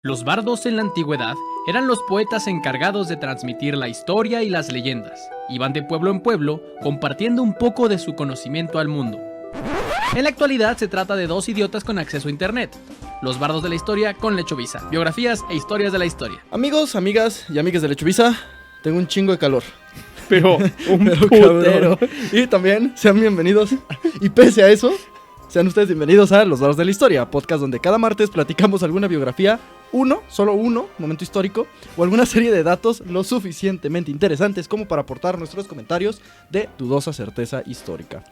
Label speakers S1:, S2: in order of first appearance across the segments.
S1: Los bardos en la antigüedad eran los poetas encargados de transmitir la historia y las leyendas. Iban de pueblo en pueblo, compartiendo un poco de su conocimiento al mundo. En la actualidad se trata de dos idiotas con acceso a internet. Los bardos de la historia con Lechovisa. Biografías e historias de la historia.
S2: Amigos, amigas y amigas de Lechovisa, tengo un chingo de calor.
S1: Pero un
S2: putero. Y también sean bienvenidos. Y pese a eso, sean ustedes bienvenidos a Los Bardos de la Historia, podcast donde cada martes platicamos alguna biografía, solo uno, momento histórico, o alguna serie de datos lo suficientemente interesantes como para aportar nuestros comentarios de dudosa certeza histórica.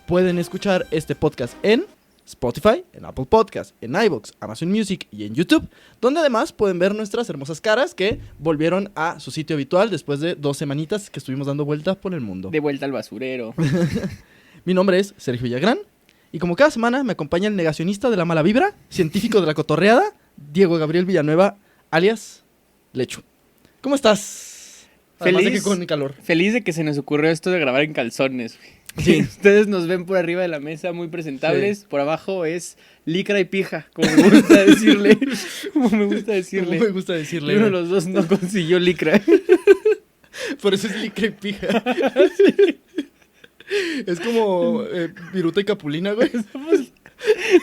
S2: Pueden escuchar este podcast en Spotify, en Apple Podcasts, en iVoox, Amazon Music y en YouTube, donde además pueden ver nuestras hermosas caras que volvieron a su sitio habitual después de 2 semanitas que estuvimos dando vueltas por el mundo.
S1: De vuelta al basurero.
S2: Mi nombre es Sergio Villagrán y como cada semana me acompaña el negacionista de la mala vibra, científico de la cotorreada, Diego Gabriel Villanueva, alias Lechu. ¿Cómo estás? Además de que con calor.
S1: Feliz de que se nos ocurrió esto de grabar en calzones.
S2: Sí.
S1: Ustedes nos ven por arriba de la mesa muy presentables, sí. Por abajo es licra y pija, como me gusta decirle. Como me gusta decirle. Y uno de los dos no consiguió licra.
S2: Por eso es licra y pija. Sí. Es como Viruta y Capulina, güey.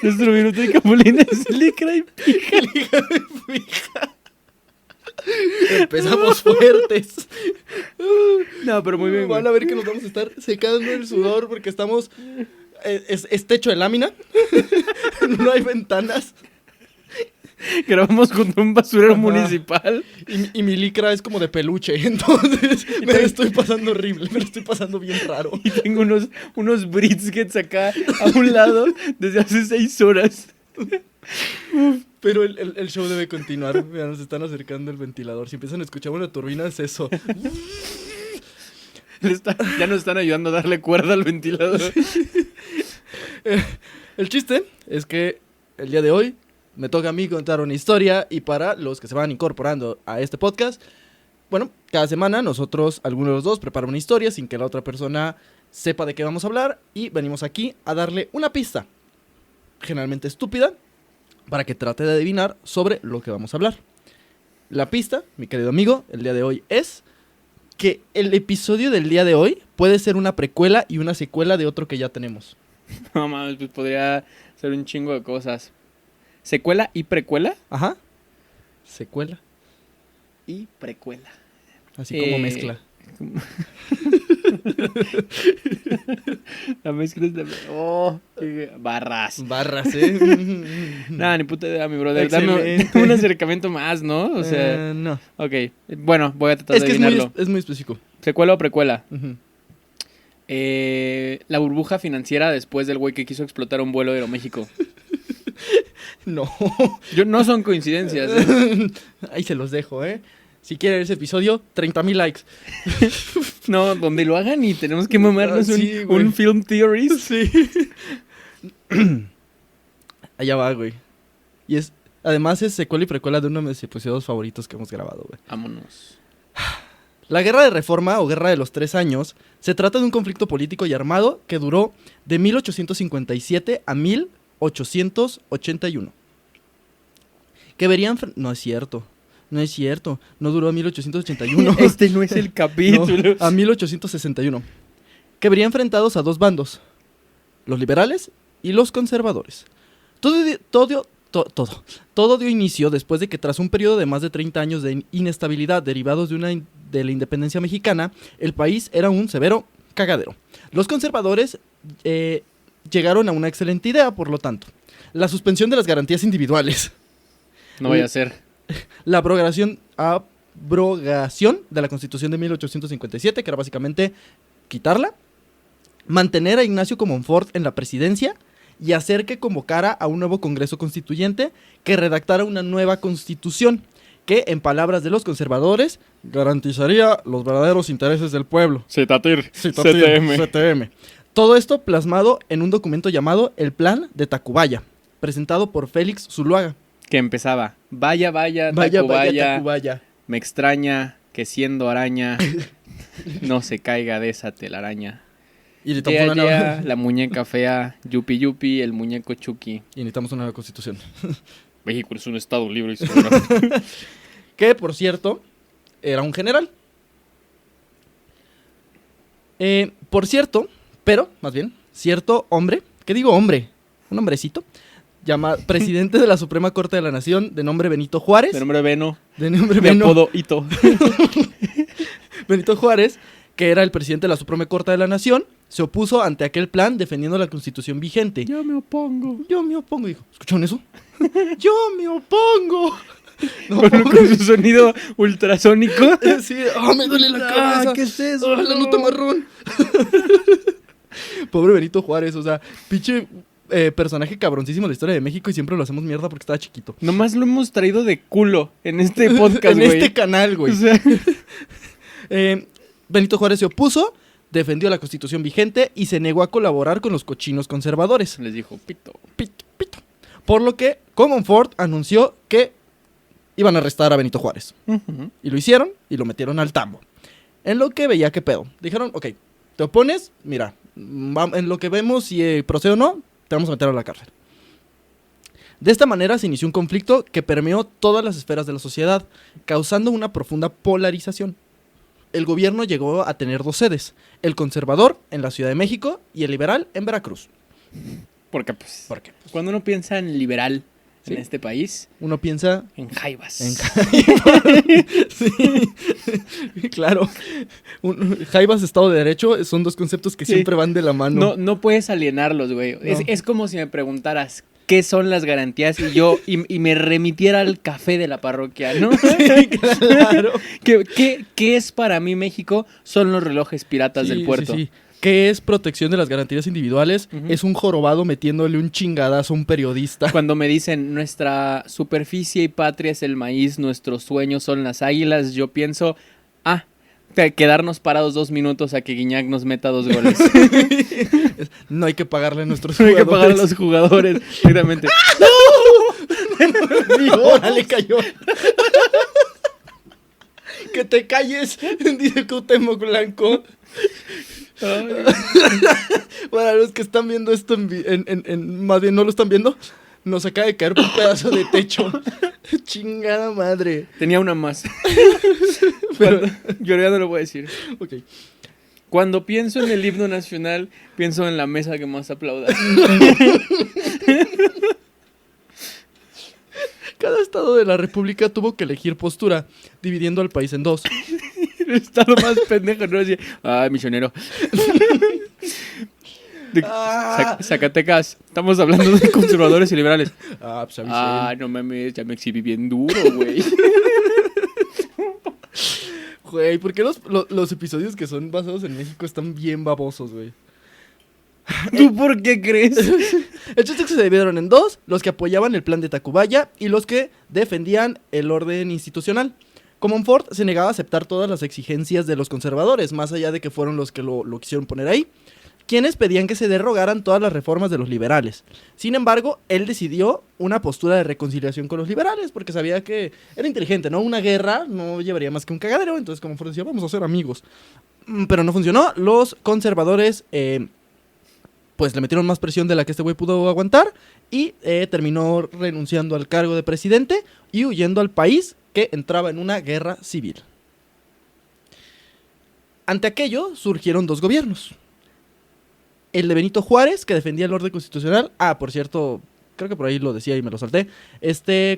S1: Nuestro Viruta y Capulina es licra y pija.
S2: Licra y pija. Empezamos fuertes.
S1: No, pero muy bien.
S2: Van a ver que nos vamos a estar secando el sudor porque estamos... Es techo de lámina. No hay ventanas.
S1: Grabamos junto a un basurero municipal.
S2: Y mi licra es como de peluche. Entonces me la estoy pasando horrible. Me la estoy pasando bien raro.
S1: Y tengo unos briskets acá a un lado desde hace 6 horas.
S2: Pero el show debe continuar. Mira, nos están acercando el ventilador. Si empiezan a escuchar una turbina, es eso.
S1: Ya nos están ayudando a darle cuerda al ventilador.
S2: El chiste es que el día de hoy me toca a mí contar una historia. Y para los que se van incorporando a este podcast, bueno, cada semana nosotros, alguno de los dos, prepara una historia sin que la otra persona sepa de qué vamos a hablar. Y venimos aquí a darle una pista, generalmente estúpida, para que trate de adivinar sobre lo que vamos a hablar. La pista, mi querido amigo, el día de hoy es que el episodio del día de hoy puede ser una precuela y una secuela de otro que ya tenemos.
S1: No mames, pues podría ser un chingo de cosas. ¿Secuela y precuela?
S2: Ajá. Secuela
S1: y precuela.
S2: Así como mezcla. La mezcla es de...
S1: Oh, barras.
S2: Barras,
S1: Nada, ni puta idea, mi brother. Dame un acercamiento más, ¿no? O sea...
S2: no.
S1: Ok, bueno, voy a tratar de adivinarlo.
S2: Es muy específico.
S1: ¿Secuela o precuela?
S2: Uh-huh.
S1: La burbuja financiera después del güey que quiso explotar un vuelo de Aeroméxico.
S2: No.
S1: No son coincidencias,
S2: Ahí se los dejo, Si quieren ese episodio, 30,000 likes.
S1: No, donde lo hagan y tenemos que mamarnos un film theories.
S2: Sí. Allá va, güey. Y además es secuela y precuela de uno de mis episodios favoritos que hemos grabado, güey.
S1: Vámonos.
S2: La Guerra de Reforma o Guerra de los 3 Años se trata de un conflicto político y armado que duró de 1857 a 1881. Que verían... No es cierto, no duró a 1881.
S1: Este no es el capítulo.
S2: No, a 1861. Que verían enfrentados a 2 bandos, los liberales y los conservadores. Todo dio inicio después de que tras un periodo de más de 30 años de inestabilidad derivados de la independencia mexicana, el país era un severo cagadero. Los conservadores llegaron a una excelente idea, por lo tanto, la suspensión de las garantías individuales.
S1: No vaya a ser.
S2: La abrogación de la Constitución de 1857, que era básicamente quitarla, mantener a Ignacio Comonfort en la presidencia y hacer que convocara a un nuevo Congreso Constituyente que redactara una nueva Constitución que, en palabras de los conservadores, garantizaría los verdaderos intereses del pueblo. CTM. Todo esto plasmado en un documento llamado el Plan de Tacubaya, presentado por Félix Zuluaga.
S1: Que empezaba, vaya, Tacubaya, me extraña que siendo araña no se caiga de esa telaraña.
S2: Y necesitamos una nueva...
S1: la muñeca fea, Yupi, el muñeco Chucky.
S2: Y necesitamos una nueva constitución.
S1: México es un estado libre y soberano.
S2: Que, por cierto, era un general. Por cierto, pero, más bien, cierto hombre, ¿qué digo hombre? Un hombrecito, presidente de la Suprema Corte de la Nación, de nombre Benito Juárez.
S1: De nombre Beno.
S2: De nombre
S1: De
S2: Beno.
S1: apodo Ito.
S2: Benito Juárez, que era el presidente de la Suprema Corte de la Nación, se opuso ante aquel plan defendiendo la Constitución vigente.
S1: Yo me opongo.
S2: Yo me opongo, dijo. ¿Escucharon eso? Yo me opongo. No,
S1: Con su sonido ultrasónico.
S2: sí, me duele la cabeza.
S1: ¿Qué es eso?
S2: La nota marrón. Pobre Benito Juárez, o sea, pinche personaje cabroncísimo de la historia de México y siempre lo hacemos mierda porque estaba chiquito.
S1: Nomás lo hemos traído de culo en este podcast,
S2: en
S1: güey.
S2: este canal, güey.
S1: O sea,
S2: Benito Juárez se opuso, defendió la Constitución vigente y se negó a colaborar con los cochinos conservadores.
S1: les dijo, pito.
S2: Pito, pito. Por lo que Comonfort anunció que iban a arrestar a Benito Juárez.
S1: Ujú.
S2: Y lo hicieron y lo metieron al tambo. En lo que veía que pedo. Dijeron, ok, te opones, mira, en lo que vemos si procede o no, te vamos a meter a la cárcel. De esta manera se inició un conflicto que permeó todas las esferas de la sociedad, causando una profunda polarización. El gobierno llegó a tener dos sedes, el conservador en la Ciudad de México y el liberal en Veracruz.
S1: Porque, pues,
S2: ¿Por qué?
S1: cuando uno piensa en liberal
S2: Sí.
S1: en este país,
S2: Uno piensa
S1: en jaivas.
S2: en sí, claro. Jaivas, Estado de Derecho son dos conceptos que
S1: Sí.
S2: siempre van de la mano.
S1: No puedes alienarlos, güey.
S2: No.
S1: Es como si me preguntaras qué son las garantías y me remitiera al café de la parroquia, ¿no?
S2: Sí, claro.
S1: ¿Qué es para mí México? Son los relojes piratas del puerto.
S2: Sí. ¿Qué es protección de las garantías individuales?
S1: Ujú.
S2: Es un jorobado metiéndole un chingadazo a un periodista.
S1: Cuando me dicen nuestra superficie y patria es el maíz, nuestros sueños son las águilas, yo pienso, quedarnos parados 2 minutos a que Guiñac nos meta 2 goles.
S2: No hay que pagarle a nuestros
S1: No hay
S2: jugadores.
S1: que pagar a los jugadores, exactamente.
S2: Órale, cayó. Que te calles, dice Cuauhtémoc Blanco.
S1: Ay,
S2: Para los que están viendo esto más bien no lo están viendo, nos acaba de caer un pedazo de techo. Chingada madre.
S1: tenía una más.
S2: Pero,
S1: Yo ya no lo voy a decir.
S2: ok.
S1: Cuando pienso en el himno nacional, pienso en la mesa que más aplauda.
S2: Cada estado de la república tuvo que elegir postura, dividiendo al país en dos.
S1: El estado más pendejo, ¿no? Así, misionero. Zacatecas. Estamos hablando de conservadores y liberales.
S2: Pues avisé.
S1: No mames, ya me exhibí bien duro, güey.
S2: Güey, ¿por qué los episodios que son basados en México están bien babosos, güey?
S1: ¿Tú por qué crees?
S2: El chiste es que se dividieron en dos, los que apoyaban el plan de Tacubaya y los que defendían el orden institucional. Comonfort se negaba a aceptar todas las exigencias de los conservadores, más allá de que fueron los que lo quisieron poner ahí, quienes pedían que se derogaran todas las reformas de los liberales. Sin embargo, él decidió una postura de reconciliación con los liberales, porque sabía que era inteligente, ¿no? Una guerra no llevaría más que un cagadero, entonces Comonfort decía, vamos a ser amigos. Pero no funcionó, los conservadores pues le metieron más presión de la que este güey pudo aguantar y terminó renunciando al cargo de presidente y huyendo al país que entraba en una guerra civil. Ante aquello surgieron dos gobiernos. El de Benito Juárez, que defendía el orden constitucional. Por cierto, creo que por ahí lo decía y me lo salté.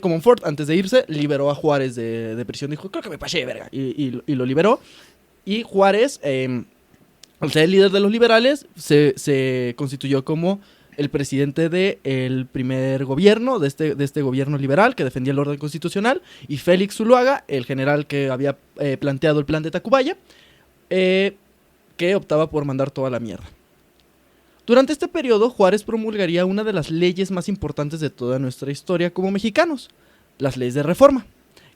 S2: Comonfort, antes de irse, liberó a Juárez de prisión. Dijo, creo que me pasé de verga. Y lo liberó. Y Juárez, al ser el líder de los liberales, se constituyó como el presidente del primer gobierno, de este gobierno liberal que defendía el orden constitucional. Y Félix Zuluaga, el general que había planteado el plan de Tacubaya, que optaba por mandar toda la mierda. Durante este periodo, Juárez promulgaría una de las leyes más importantes de toda nuestra historia como mexicanos, las leyes de reforma,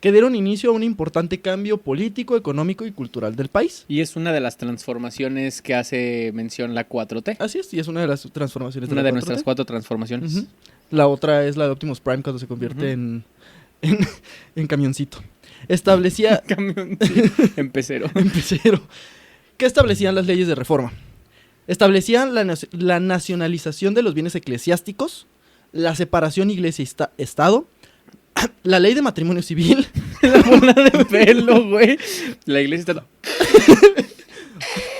S2: que dieron inicio a un importante cambio político, económico y cultural del país.
S1: Y es una de las transformaciones que hace mención la 4T.
S2: Así es, y es una de las transformaciones
S1: Una
S2: la
S1: de
S2: 4T.
S1: nuestras 4 transformaciones.
S2: Ujú. La otra es la de Optimus Prime cuando se convierte en camioncito. Establecía...
S1: Camión, empecero.
S2: Empecero. ¿Qué establecían las leyes de reforma? Establecían la nacionalización de los bienes eclesiásticos, la separación iglesia-estado, La ley de matrimonio civil.
S1: La bola de pelo, güey. La iglesia está...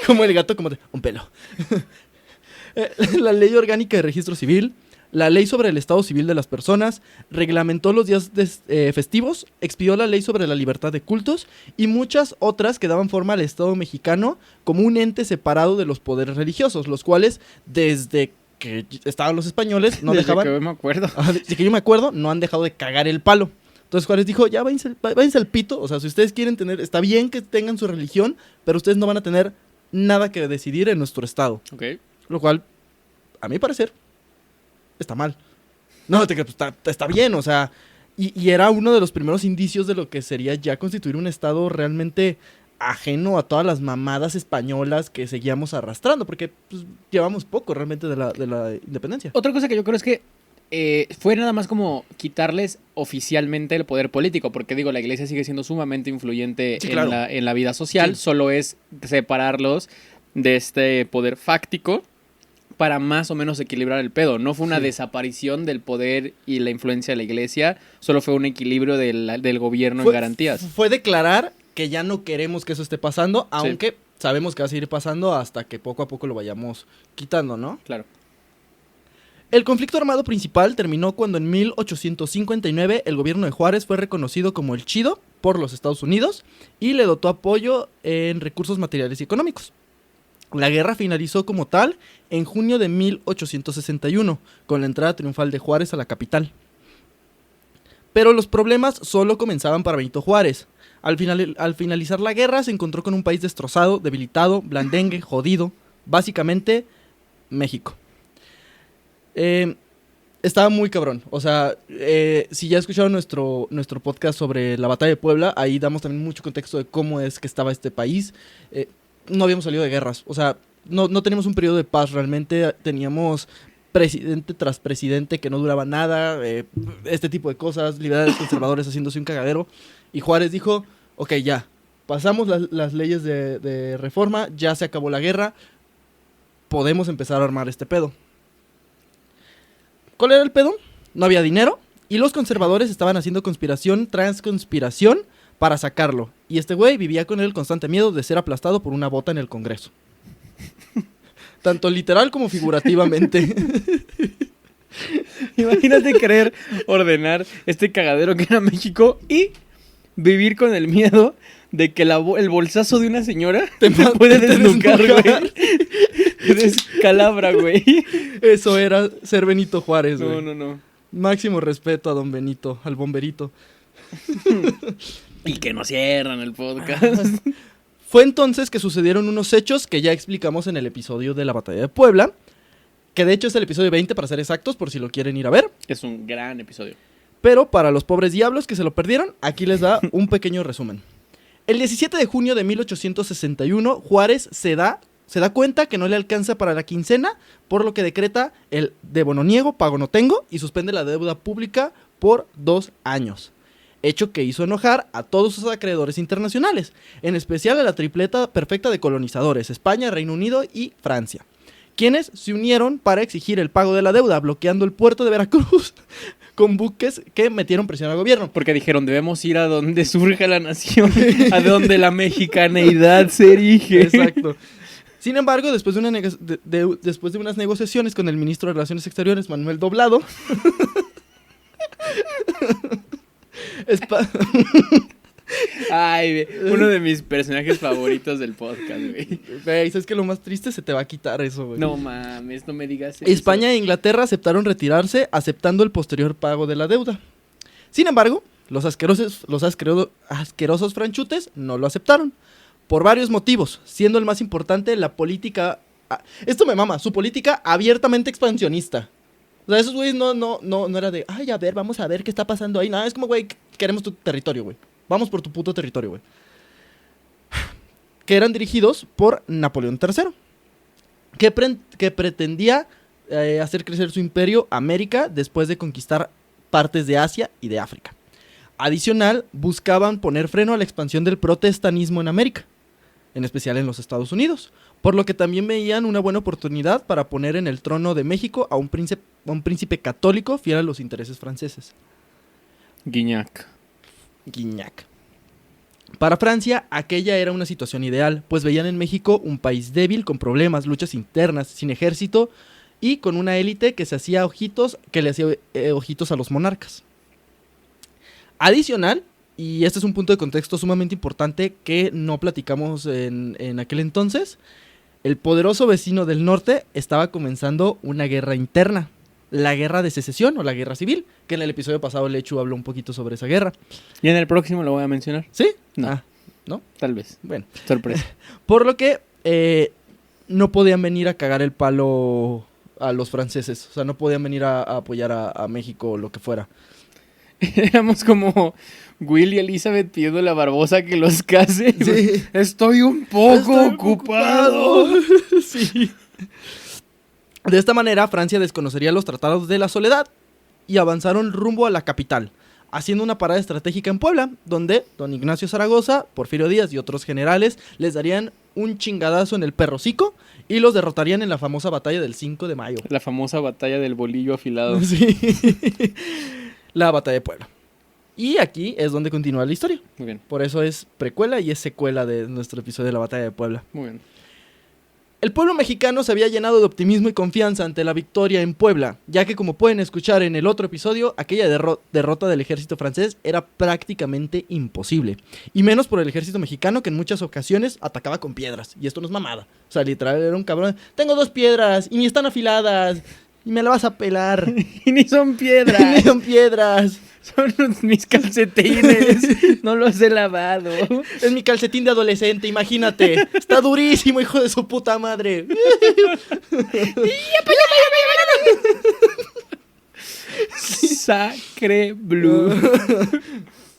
S2: Como el gato, como de un pelo. La ley orgánica de registro civil. La ley sobre el estado civil de las personas. Reglamentó los días festivos. Expidió la ley sobre la libertad de cultos. Y muchas otras que daban forma al Estado mexicano como un ente separado de los poderes religiosos. Los cuales, desde que estaban los españoles, no dejaban...
S1: Desde que me acuerdo.
S2: Desde que yo me acuerdo, no han dejado de cagar el palo. Entonces Juárez dijo, ya váyanse al pito. O sea, si ustedes quieren tener... Está bien que tengan su religión, pero ustedes no van a tener nada que decidir en nuestro estado.
S1: Ok.
S2: Lo cual, a mi parecer, está mal. No, está bien, o sea... Y era uno de los primeros indicios de lo que sería ya constituir un estado realmente ajeno a todas las mamadas españolas que seguíamos arrastrando. Porque pues, llevamos poco realmente de la independencia.
S1: Otra cosa que yo creo es que fue nada más como quitarles oficialmente el poder político, porque digo, la iglesia sigue siendo sumamente influyente
S2: Sí,
S1: en,
S2: claro.
S1: en la vida social,
S2: Sí.
S1: solo es separarlos de este poder fáctico para más o menos equilibrar el pedo. No fue una
S2: Sí.
S1: desaparición del poder y la influencia de la iglesia, solo fue un equilibrio del gobierno en garantías.
S2: Fue declarar que ya no queremos que eso esté pasando, aunque sabemos que va a seguir pasando hasta que poco a poco lo vayamos quitando, ¿no?
S1: Claro.
S2: El conflicto armado principal terminó cuando en 1859 el gobierno de Juárez fue reconocido como el Chido por los Estados Unidos y le dotó apoyo en recursos materiales y económicos. La guerra finalizó como tal en junio de 1861, con la entrada triunfal de Juárez a la capital. Pero los problemas solo comenzaban para Benito Juárez. Al finalizar la guerra se encontró con un país destrozado, debilitado, blandengue, jodido. Básicamente, México. Estaba muy cabrón. O sea, si ya escucharon nuestro podcast sobre la batalla de Puebla, ahí damos también mucho contexto de cómo es que estaba este país. No habíamos salido de guerras. O sea, no teníamos un periodo de paz realmente. Teníamos presidente tras presidente que no duraba nada. Este tipo de cosas. Liberales conservadores haciéndose un cagadero. Y Juárez dijo, ok, ya. Pasamos las leyes de reforma. Ya se acabó la guerra. Podemos empezar a armar este pedo. ¿Cuál era el pedo? No había dinero y los conservadores estaban haciendo conspiración tras conspiración para sacarlo. Y este güey vivía con el constante miedo de ser aplastado por una bota en el Congreso. Tanto literal como figurativamente.
S1: Imagínate querer ordenar este cagadero que era México y vivir con el miedo de que el bolsazo de una señora te puede desnucar, güey. Te descalabra, güey.
S2: Eso era ser Benito Juárez, güey.
S1: No.
S2: Máximo respeto a don Benito, al bomberito.
S1: Y que no cierran el podcast.
S2: Fue entonces que sucedieron unos hechos que ya explicamos en el episodio de la Batalla de Puebla. Que de hecho es el episodio 20 para ser exactos, por si lo quieren ir a ver.
S1: Es un gran episodio.
S2: Pero para los pobres diablos que se lo perdieron, aquí les da un pequeño resumen. El 17 de junio de 1861, Juárez se da cuenta que no le alcanza para la quincena, por lo que decreta el debo no niego, pago no tengo, y suspende la deuda pública por 2 años. Hecho que hizo enojar a todos sus acreedores internacionales, en especial a la tripleta perfecta de colonizadores, España, Reino Unido y Francia, quienes se unieron para exigir el pago de la deuda, bloqueando el puerto de Veracruz con buques que metieron presión al gobierno.
S1: Porque dijeron, debemos ir a donde surja la nación, a donde la mexicaneidad se erige.
S2: Exacto. Sin embargo, después de unas negociaciones con el ministro de Relaciones Exteriores, Manuel Doblado,
S1: Ay, uno de mis personajes favoritos del podcast, güey.
S2: Güey, ¿sabes qué? Lo más triste, se te va a quitar eso, güey.
S1: No mames, no me digas eso.
S2: España e Inglaterra aceptaron retirarse, aceptando el posterior pago de la deuda. Sin embargo, los asquerosos franchutes no lo aceptaron. Por varios motivos, siendo el más importante la política... Esto me mama, su política abiertamente expansionista. O sea, esos güeyes no era de, ay, a ver, vamos a ver qué está pasando ahí. Nada, es como, güey, queremos tu territorio, güey. Vamos por tu puto territorio, güey. Que eran dirigidos por Napoleón III. Que pretendía hacer crecer su imperio América después de conquistar partes de Asia y de África. Adicional, buscaban poner freno a la expansión del protestantismo en América, en especial en los Estados Unidos, por lo que también veían una buena oportunidad para poner en el trono de México a un príncipe católico fiel a los intereses franceses.
S1: Guiñac.
S2: Guignac. Para Francia, aquella era una situación ideal, pues veían en México un país débil, con problemas, luchas internas, sin ejército y con una élite que se hacía ojitos, que le hacía ojitos a los monarcas. Adicional, y este es un punto de contexto sumamente importante que no platicamos en aquel entonces, el poderoso vecino del norte estaba comenzando una guerra interna, la guerra de secesión o la guerra civil, que en el episodio pasado Lechu habló un poquito sobre esa guerra.
S1: ¿Y en el próximo lo voy a mencionar?
S2: ¿Sí?
S1: No.
S2: Ah, ¿no?
S1: Tal vez.
S2: Bueno.
S1: Sorpresa.
S2: Por lo que no podían venir a cagar el palo a los franceses. O sea, no podían venir a apoyar a México o lo que fuera.
S1: Éramos como Will y Elizabeth pidiéndole a Barbosa que los case.
S2: Sí.
S1: Estoy un poco ocupado.
S2: Sí. De esta manera, Francia desconocería los tratados de la soledad y avanzaron rumbo a la capital, haciendo una parada estratégica en Puebla, donde don Ignacio Zaragoza, Porfirio Díaz y otros generales les darían un chingadazo en el perrocico y los derrotarían en la famosa batalla del 5 de mayo.
S1: La famosa batalla del bolillo afilado.
S2: Sí. La batalla de Puebla. Y aquí es donde continúa la historia.
S1: Muy bien,
S2: Por eso es precuela y es secuela de nuestro episodio de la batalla de Puebla.
S1: muy bien.
S2: El pueblo mexicano se había llenado de optimismo y confianza ante la victoria en Puebla, ya que como pueden escuchar en el otro episodio, aquella derrota del ejército francés era prácticamente imposible. Y menos por el ejército mexicano, que en muchas ocasiones atacaba con piedras. Y esto no es mamada. O sea, literal era un cabrón. Tengo 2 piedras y ni están afiladas. Y me la vas a pelar.
S1: Y ni son
S2: Ni
S1: piedras.
S2: son piedras.
S1: Son mis calcetines. No los he lavado.
S2: Es mi calcetín de adolescente, imagínate. Está durísimo, hijo de su puta madre.
S1: Sacre blue.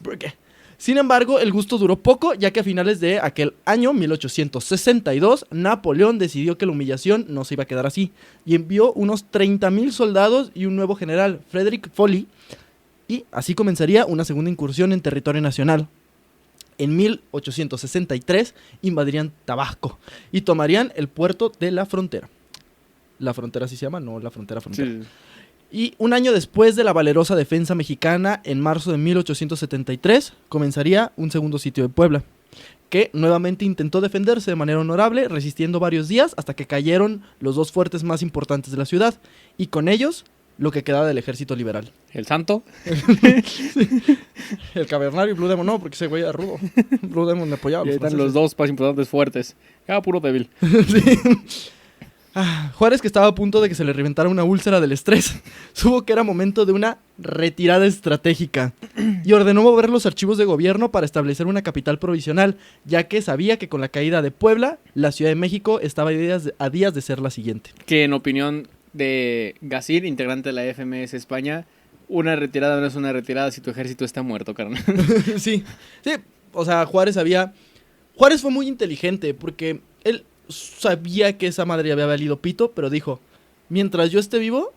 S2: ¿Por qué? Sin embargo, el gusto duró poco, ya que a finales de aquel año, 1862, Napoleón decidió que la humillación no se iba a quedar así, y envió unos 30,000 soldados y un nuevo general, Frederick Folly, y así comenzaría una segunda incursión en territorio nacional. En 1863 invadirían Tabasco y tomarían el puerto de la frontera. La frontera así se llama, no la frontera.
S1: Sí.
S2: Y un año después de la valerosa defensa mexicana, en marzo de 1873, comenzaría un segundo sitio de Puebla, que nuevamente intentó defenderse de manera honorable, resistiendo varios días hasta que cayeron los 2 fuertes más importantes de la ciudad, y con ellos lo que quedaba del ejército liberal.
S1: ¿El santo?
S2: El Cavernario y Blue Demon no, porque ese güey era rudo. Blue Demon me apoyaba.
S1: Y ahí están los 2 más importantes fuertes. Cada puro débil.
S2: Sí. Juárez, que estaba a punto de que se le reventara una úlcera del estrés, supo que era momento de una retirada estratégica y ordenó mover los archivos de gobierno para establecer una capital provisional, ya que sabía que con la caída de Puebla, la Ciudad de México estaba a días de ser la siguiente.
S1: Que en opinión de Gasir, integrante de la FMS España, una retirada no es una retirada si tu ejército está muerto, carnal.
S2: Sí, o sea, Juárez fue muy inteligente porque él sabía que esa madre había valido pito, pero dijo, mientras yo esté vivo,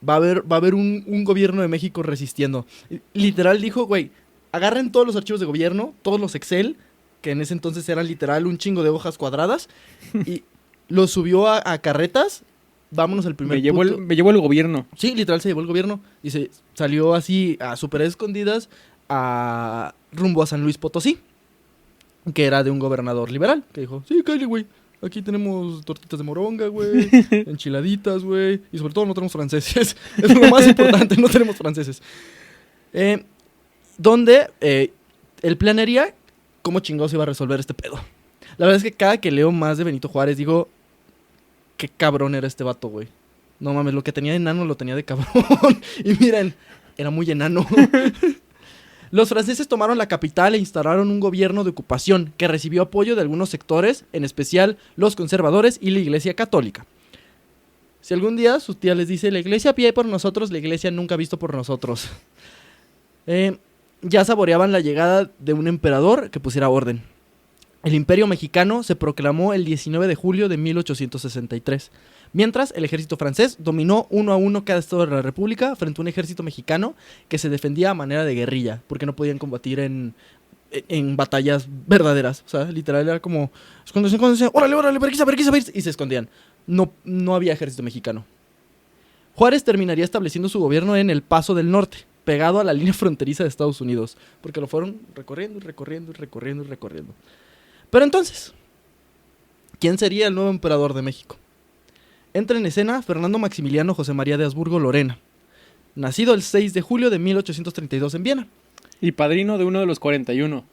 S2: va a haber un gobierno de México resistiendo. Literal dijo, güey, agarren todos los archivos de gobierno, todos los Excel, que en ese entonces eran literal un chingo de hojas cuadradas, y los subió a carretas. Vámonos al primer
S1: Me llevó el gobierno.
S2: Sí, literal se llevó el gobierno y se salió así a súper escondidas rumbo a San Luis Potosí, que era de un gobernador liberal, que dijo, sí, cállate, güey, aquí tenemos tortitas de moronga, güey, enchiladitas, güey, y sobre todo no tenemos franceses. Es lo más importante, no tenemos franceses. Donde el plan era cómo chingados iba a resolver este pedo. La verdad es que cada que leo más de Benito Juárez digo, qué cabrón era este vato, güey. No mames, lo que tenía de enano lo tenía de cabrón. Y miren, era muy enano. Los franceses tomaron la capital e instalaron un gobierno de ocupación que recibió apoyo de algunos sectores, en especial los conservadores y la Iglesia Católica. Si algún día su tía les dice, la Iglesia pide por nosotros, la Iglesia nunca ha visto por nosotros. Ya saboreaban la llegada de un emperador que pusiera orden. El Imperio Mexicano se proclamó el 19 de julio de 1863, mientras el ejército francés dominó 1-1 cada estado de la República frente a un ejército mexicano que se defendía a manera de guerrilla, porque no podían combatir en batallas verdaderas. O sea, literal era como, escóndense, órale, vergüenza, y se escondían. No había ejército mexicano. Juárez terminaría estableciendo su gobierno en El Paso del Norte, pegado a la línea fronteriza de Estados Unidos, porque lo fueron recorriendo y recorriendo y recorriendo y recorriendo. Pero entonces, ¿quién sería el nuevo emperador de México? Entra en escena Fernando Maximiliano José María de Habsburgo Lorena, nacido el 6 de julio de 1832 en Viena.
S1: Y padrino de uno de los 41.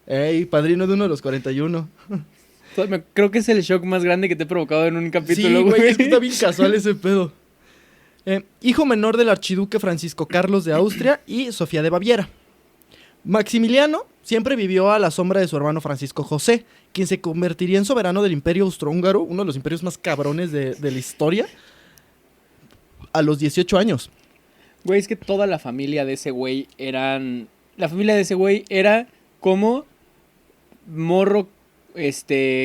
S2: ¡Ey, padrino de uno de los 41!
S1: Creo que es el shock más grande que te he provocado en un capítulo,
S2: Sí, güey, es que está bien casual ese pedo. Hijo menor del archiduque Francisco Carlos de Austria y Sofía de Baviera. Maximiliano siempre vivió a la sombra de su hermano Francisco José, quien se convertiría en soberano del Imperio Austrohúngaro, uno de los imperios más cabrones de la historia, a los 18 años.
S1: Güey, es que toda la familia de ese güey eran... La familia de ese güey era como morro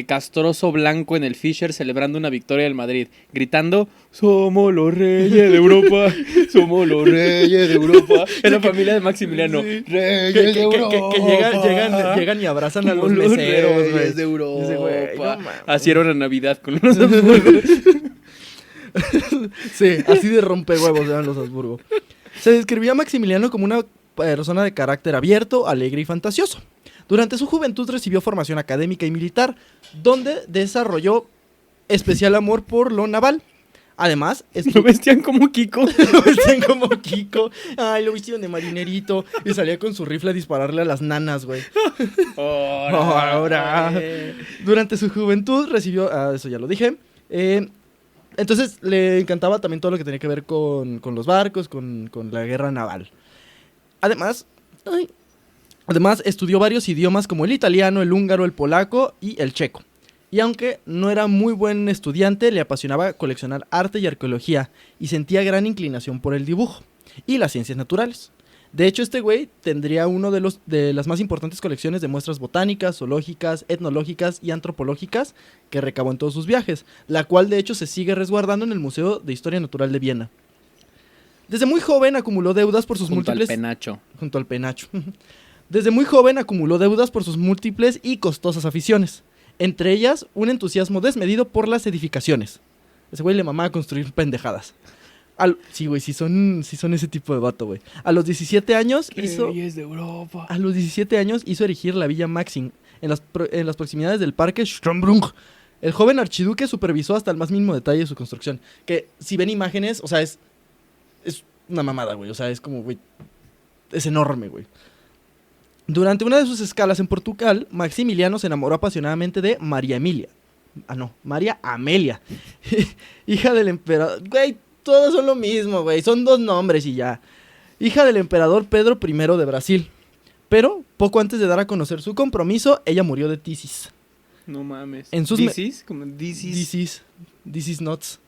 S1: castroso blanco en el Fisher celebrando una victoria del Madrid, gritando: somos los reyes de Europa, somos los reyes de Europa. Es la familia de Maximiliano.
S2: Sí.
S1: Reyes de Europa.
S2: Que llegan y abrazan a los meseros, güey.
S1: De Europa.
S2: Dice, güey, no mames.
S1: Así era la Navidad con los Habsburgo.
S2: Sí, así de rompehuevos eran los Habsburgo. Se describía a Maximiliano como una persona de carácter abierto, alegre y fantasioso. Durante su juventud recibió formación académica y militar, donde desarrolló especial amor por lo naval. Además,
S1: lo vestían como Kiko.
S2: Lo vestían como Kiko. Ay, lo vistieron de marinerito. Y salía con su rifle a dispararle a las nanas, güey. Ahora. Durante su juventud recibió... eso ya lo dije. Entonces, le encantaba también todo lo que tenía que ver con los barcos, con la guerra naval. Además, estudió varios idiomas como el italiano, el húngaro, el polaco y el checo. Y aunque no era muy buen estudiante, le apasionaba coleccionar arte y arqueología y sentía gran inclinación por el dibujo y las ciencias naturales. De hecho, este güey tendría uno de las más importantes colecciones de muestras botánicas, zoológicas, etnológicas y antropológicas que recabó en todos sus viajes, la cual de hecho se sigue resguardando en el Museo de Historia Natural de Viena. Desde muy joven acumuló deudas por sus múltiples... Junto al penacho. Desde muy joven acumuló deudas por sus múltiples y costosas aficiones. Entre ellas, un entusiasmo desmedido por las edificaciones. Ese güey le mamaba construir pendejadas. Sí, güey, sí son ese tipo de vato, güey. A los 17 años hizo...
S1: Reyes de Europa.
S2: A los 17 años hizo erigir la Villa Maxim en las proximidades del parque Strombrunn. El joven archiduque supervisó hasta el más mínimo detalle de su construcción. Que, si ven imágenes, o sea, es una mamada, güey. O sea, es como, güey, es enorme, güey. Durante una de sus escalas en Portugal, Maximiliano se enamoró apasionadamente de María Amelia, hija del emperador. Güey, todos son lo mismo, güey, son dos nombres y ya. Hija del emperador Pedro I de Brasil. Pero, poco antes de dar a conocer su compromiso, ella murió de tisis.
S1: No mames.
S2: ¿This
S1: Como this
S2: is nuts.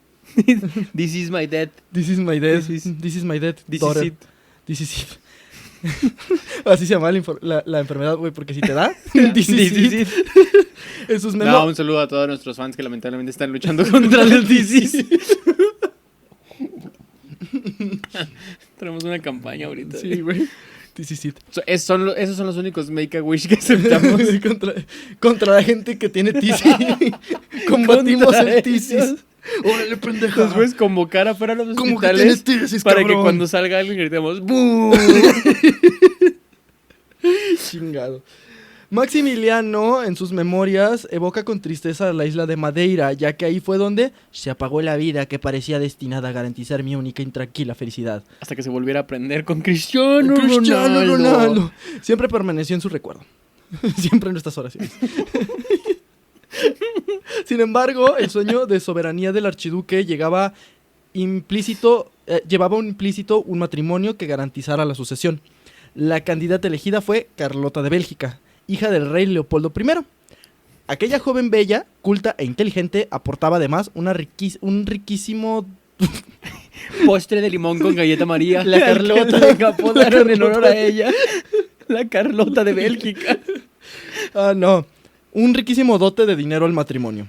S1: This is my dad.
S2: This is my dad. This is my dad. This is it. Así se llama la enfermedad, güey, porque si te da, this is it. En sus
S1: no, un saludo a todos nuestros fans que lamentablemente están luchando contra el disease. Tenemos una campaña ahorita.
S2: Sí, güey. This is it.
S1: Esos son los únicos Make-A-Wish que aceptamos.
S2: contra la gente que tiene tisis. Combatimos el tisis. ¡Órale, pendeja!
S1: Después convocar afuera a los
S2: hospitales
S1: que tienes tisis,
S2: para
S1: que cuando salga alguien gritemos ¡bú!
S2: Chingado. Maximiliano, en sus memorias, evoca con tristeza la isla de Madeira, ya que ahí fue donde se apagó la vida que parecía destinada a garantizar mi única e intranquila felicidad.
S1: Hasta que se volviera a aprender con Cristiano Ronaldo.
S2: Siempre permaneció en su recuerdo. Siempre en nuestras oraciones. Sin embargo, el sueño de soberanía del archiduque llevaba implícito un matrimonio que garantizara la sucesión. La candidata elegida fue Carlota de Bélgica, hija del rey Leopoldo I. Aquella joven bella, culta e inteligente aportaba además un riquísimo
S1: postre de limón con galleta María.
S2: La Carlota.
S1: Que apodaron en honor a ella. La Carlota de Bélgica.
S2: No. Un riquísimo dote de dinero al matrimonio.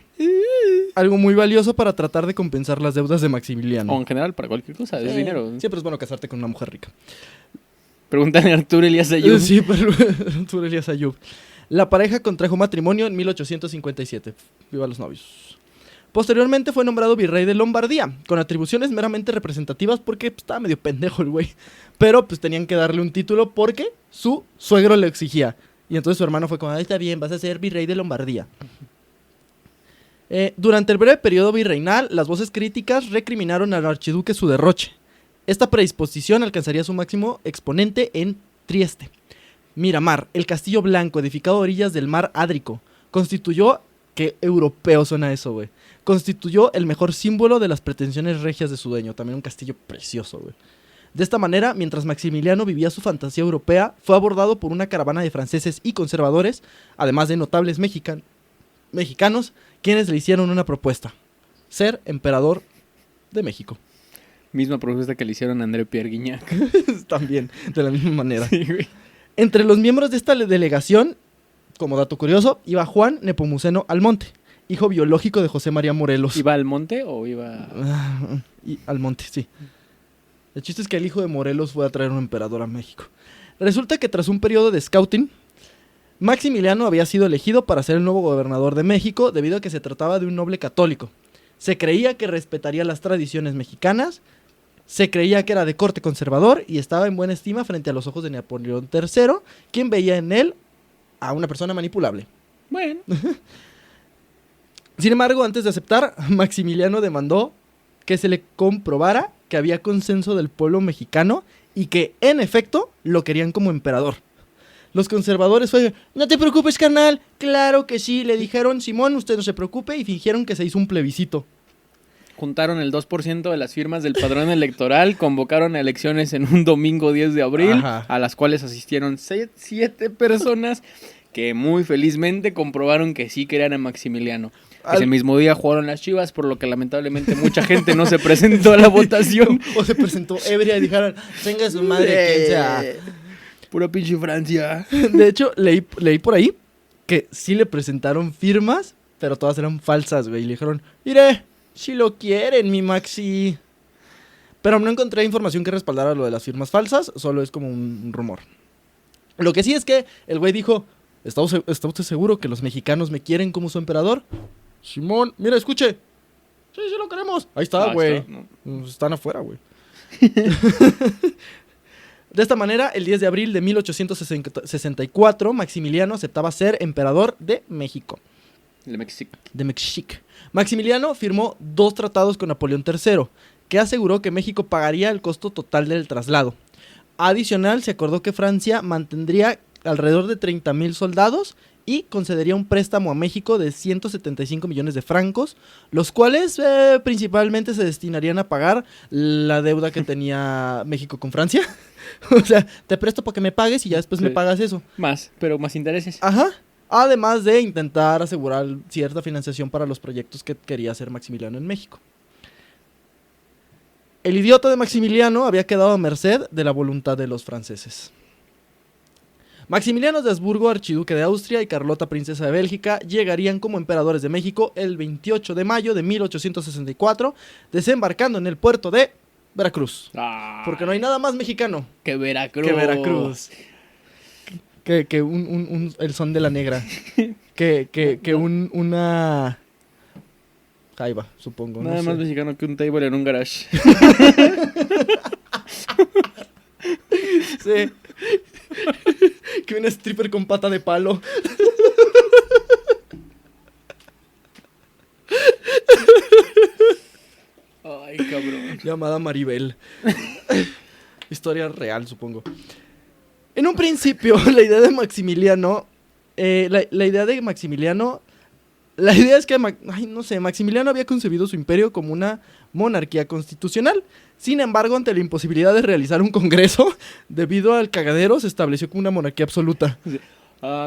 S2: Algo muy valioso para tratar de compensar las deudas de Maximiliano.
S1: O en general, para cualquier cosa, es dinero.
S2: Siempre es bueno casarte con una mujer rica.
S1: Pregúntale a Arturo Elías Ayub.
S2: Sí, pero Arturo Elías Ayub. La pareja contrajo matrimonio en 1857. Viva los novios. Posteriormente fue nombrado virrey de Lombardía, con atribuciones meramente representativas porque pues, estaba medio pendejo el güey. Pero pues tenían que darle un título porque su suegro le exigía. Y entonces su hermano fue como, está bien, vas a ser virrey de Lombardía. Durante el breve periodo virreinal, las voces críticas recriminaron al archiduque su derroche. Esta predisposición alcanzaría su máximo exponente en Trieste. Miramar, el castillo blanco edificado a orillas del mar Adrico, constituyó, qué europeo suena eso, güey, constituyó el mejor símbolo de las pretensiones regias de su dueño. También un castillo precioso, güey. De esta manera, mientras Maximiliano vivía su fantasía europea, fue abordado por una caravana de franceses y conservadores, además de notables mexicanos, quienes le hicieron una propuesta: ser emperador de México.
S1: Misma propuesta que le hicieron a André Pierre Guignac.
S2: También, de la misma manera.
S1: Sí, güey.
S2: Entre los miembros de esta delegación, como dato curioso, iba Juan Nepomuceno Almonte, hijo biológico de José María Morelos.
S1: ¿Iba al monte o iba...?
S2: Almonte, sí. El chiste es que el hijo de Morelos fue a traer un emperador a México. Resulta que tras un periodo de scouting, Maximiliano había sido elegido para ser el nuevo gobernador de México debido a que se trataba de un noble católico. Se creía que respetaría las tradiciones mexicanas, se creía que era de corte conservador y estaba en buena estima frente a los ojos de Napoleón III, quien veía en él a una persona manipulable.
S1: Bueno.
S2: Sin embargo, antes de aceptar, Maximiliano demandó que se le comprobara que había consenso del pueblo mexicano y que, en efecto, lo querían como emperador. Los conservadores fue, no te preocupes, carnal, claro que sí, le dijeron, Simón, usted no se preocupe, y fingieron que se hizo un plebiscito.
S1: Juntaron el 2% de las firmas del padrón electoral, convocaron a elecciones en un domingo 10 de abril,
S2: Ajá.
S1: a las cuales asistieron 7 personas que muy felizmente comprobaron que sí querían a Maximiliano. Ese mismo día jugaron las Chivas, por lo que lamentablemente mucha gente no se presentó a la votación.
S2: O se presentó ebria y dijeron, tenga su madre quien sea.
S1: Pura pinche Francia.
S2: De hecho, leí por ahí que sí le presentaron firmas, pero todas eran falsas, güey. Y le dijeron, mire, si lo quieren, mi Maxi. Pero no encontré información que respaldara lo de las firmas falsas, solo es como un rumor. Lo que sí es que el güey dijo, ¿está usted seguro que los mexicanos me quieren como su emperador? Simón, mira, escuche. Sí, sí lo queremos. Ahí está, güey. Están afuera, güey. De esta manera, el 10 de abril de 1864, Maximiliano aceptaba ser emperador de México.
S1: De México.
S2: De México. Maximiliano firmó 2 tratados con Napoleón III, que aseguró que México pagaría el costo total del traslado. Adicional, se acordó que Francia mantendría alrededor de 30,000 soldados y concedería un préstamo a México de 175 millones de francos, los cuales principalmente se destinarían a pagar la deuda que tenía México con Francia. O sea, te presto para que me pagues y ya después me pagas eso.
S1: Más, pero más intereses.
S2: Ajá. Además de intentar asegurar cierta financiación para los proyectos que quería hacer Maximiliano en México. El idiota de Maximiliano había quedado a merced de la voluntad de los franceses. Maximiliano de Habsburgo, archiduque de Austria, y Carlota, princesa de Bélgica, llegarían como emperadores de México el 28 de mayo de 1864, desembarcando en el puerto de Veracruz. Porque no hay nada más mexicano
S1: que Veracruz.
S2: Que Veracruz. Que el son de la negra. que una jaiba, supongo.
S1: Nada
S2: no
S1: más
S2: sé.
S1: mexicano que un table en un garage.
S2: Sí. Que un stripper con pata de palo.
S1: Ay, cabrón.
S2: Llamada Maribel. Historia real, supongo. En un principio, la idea de Maximiliano... La idea es que, Maximiliano había concebido su imperio como una monarquía constitucional. Sin embargo, ante la imposibilidad de realizar un congreso, debido al cagadero, se estableció como una monarquía absoluta.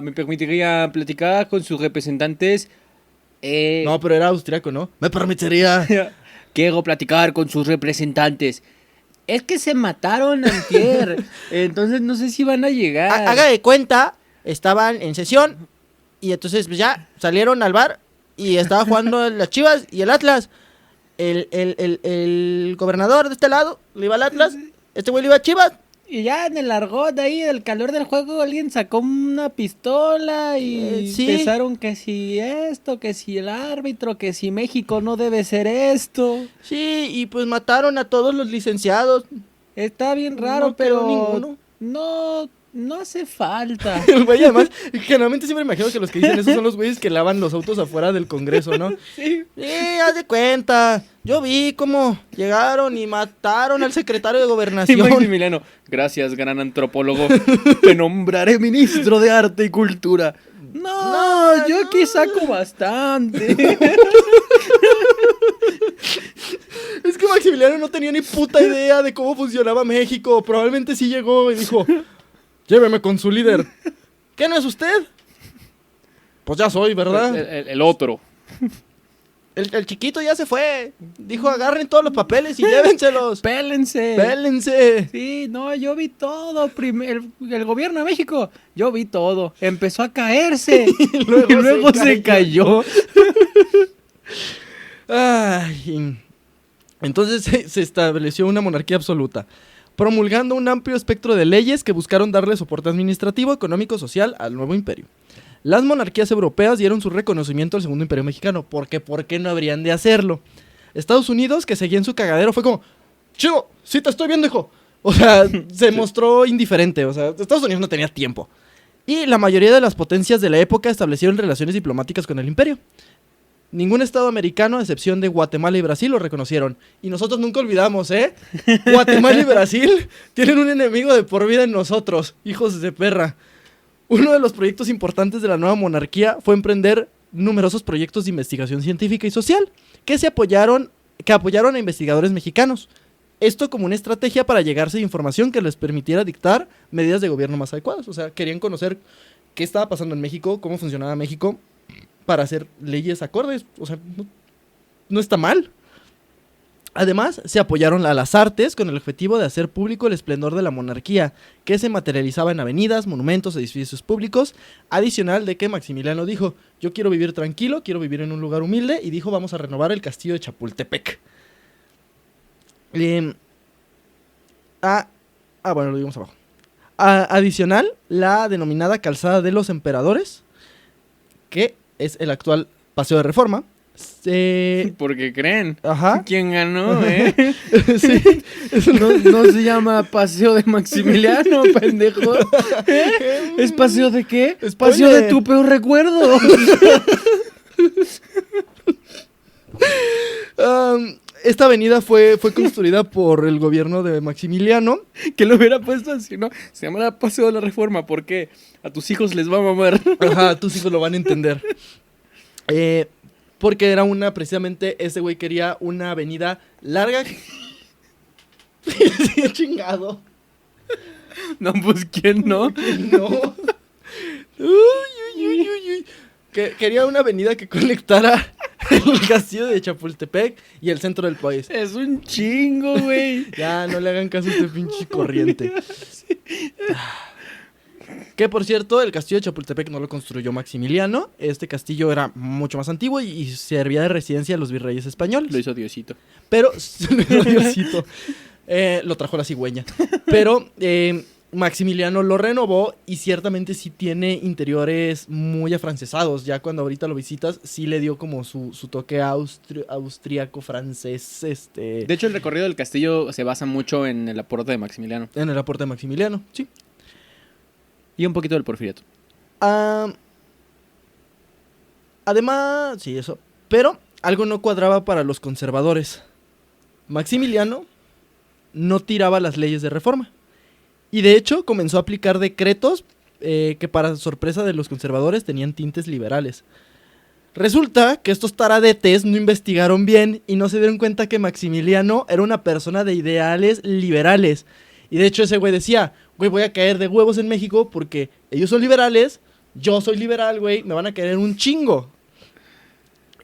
S1: ¿Me permitiría platicar con sus representantes?
S2: No, pero era austriaco, ¿no? Me permitiría.
S1: Quiero platicar con sus representantes. Es que se mataron antier. Entonces no sé si van a llegar.
S2: Haga de cuenta, estaban en sesión y entonces pues, ya salieron al bar y estaba jugando las Chivas y el Atlas. El gobernador de este lado le iba al Atlas, este güey le iba a Chivas.
S1: Y ya en el argot ahí, del calor del juego, alguien sacó una pistola y
S2: sí.
S1: pensaron que si esto, que si el árbitro, que si México no debe ser esto.
S2: Sí, y pues mataron a todos los licenciados.
S1: Está bien raro,
S2: No quedó
S1: pero
S2: ninguno.
S1: no hace falta.
S2: El güey, además, generalmente siempre me imagino que los que dicen eso son los güeyes que lavan los autos afuera del Congreso, ¿no?
S1: Sí.
S2: Haz de cuenta. Yo vi cómo llegaron y mataron al secretario de
S1: Y
S2: Gobernación.
S1: Maximiliano, gracias, gran antropólogo. Te nombraré ministro de Arte y Cultura. No, yo aquí saco bastante.
S2: Es que Maximiliano no tenía ni puta idea de cómo funcionaba México. Probablemente sí llegó y dijo, lléveme con su líder. ¿Qué no es usted? Pues ya soy, ¿verdad?
S1: El otro.
S2: El chiquito ya se fue. Dijo, agarren todos los papeles y llévenselos.
S1: Pélense.
S2: Pélense.
S1: Sí, no, yo vi todo. El gobierno de México, yo vi todo. Empezó a caerse. y luego se cayó.
S2: Ay, entonces se estableció una monarquía absoluta, promulgando un amplio espectro de leyes que buscaron darle soporte administrativo, económico, social al nuevo imperio. Las monarquías europeas dieron su reconocimiento al segundo imperio mexicano, porque ¿por qué no habrían de hacerlo? Estados Unidos, que seguía en su cagadero, fue como, chido, sí te estoy viendo, hijo. O sea, se mostró indiferente, o sea, Estados Unidos no tenía tiempo. Y la mayoría de las potencias de la época establecieron relaciones diplomáticas con el imperio. Ningún estado americano, a excepción de Guatemala y Brasil, lo reconocieron. Y nosotros nunca olvidamos, ¿eh? Guatemala y Brasil tienen un enemigo de por vida en nosotros, hijos de perra. Uno de los proyectos importantes de la nueva monarquía fue emprender numerosos proyectos de investigación científica y social que apoyaron a investigadores mexicanos. Esto como una estrategia para llegarse a información que les permitiera dictar medidas de gobierno más adecuadas. O sea, querían conocer qué estaba pasando en México, cómo funcionaba México, para hacer leyes acordes. O sea, no está mal. Además, se apoyaron a las artes con el objetivo de hacer público el esplendor de la monarquía, que se materializaba en avenidas, monumentos, edificios públicos, adicional de que Maximiliano dijo, yo quiero vivir tranquilo, quiero vivir en un lugar humilde, y dijo, vamos a renovar el castillo de Chapultepec. Bueno, lo digamos abajo. Adicional, la denominada calzada de los emperadores, que es el actual Paseo de Reforma.
S1: Porque creen.
S2: Ajá.
S1: ¿Quién ganó,
S2: Sí.
S1: No se llama Paseo de Maximiliano, pendejo. ¿Es paseo de qué?
S2: Spoiler.
S1: Paseo de tu peor recuerdo.
S2: Esta avenida fue construida por el gobierno de Maximiliano.
S1: Que lo hubiera puesto así, ¿no? Se llama Paseo de la Reforma porque a tus hijos les va a mamar.
S2: Ajá, tus hijos lo van a entender. Porque era precisamente ese güey quería una avenida larga. Sí, chingado.
S1: No, pues ¿quién no?
S2: No. Uy. Quería una avenida que conectara el castillo de Chapultepec y el centro del país.
S1: Es un chingo, güey.
S2: Ya, no le hagan caso a este pinche corriente. Sí. Que por cierto, el castillo de Chapultepec no lo construyó Maximiliano. Este castillo era mucho más antiguo y servía de residencia a los virreyes españoles.
S1: Lo hizo Diosito.
S2: Pero, Diosito, lo trajo la cigüeña. Pero Maximiliano lo renovó y ciertamente sí tiene interiores muy afrancesados. Ya cuando ahorita lo visitas, sí le dio como su toque austríaco, francés.
S1: De hecho, el recorrido del castillo se basa mucho en el aporte de Maximiliano.
S2: En el aporte de Maximiliano, sí.
S1: Y un poquito del Porfiriato.
S2: Además, sí, eso. Pero algo no cuadraba para los conservadores. Maximiliano no tiraba las leyes de reforma. Y de hecho comenzó a aplicar decretos que para sorpresa de los conservadores tenían tintes liberales. Resulta que estos taradetes no investigaron bien y no se dieron cuenta que Maximiliano era una persona de ideales liberales. Y de hecho ese güey decía, güey, voy a caer de huevos en México porque ellos son liberales, yo soy liberal, güey, me van a caer un chingo.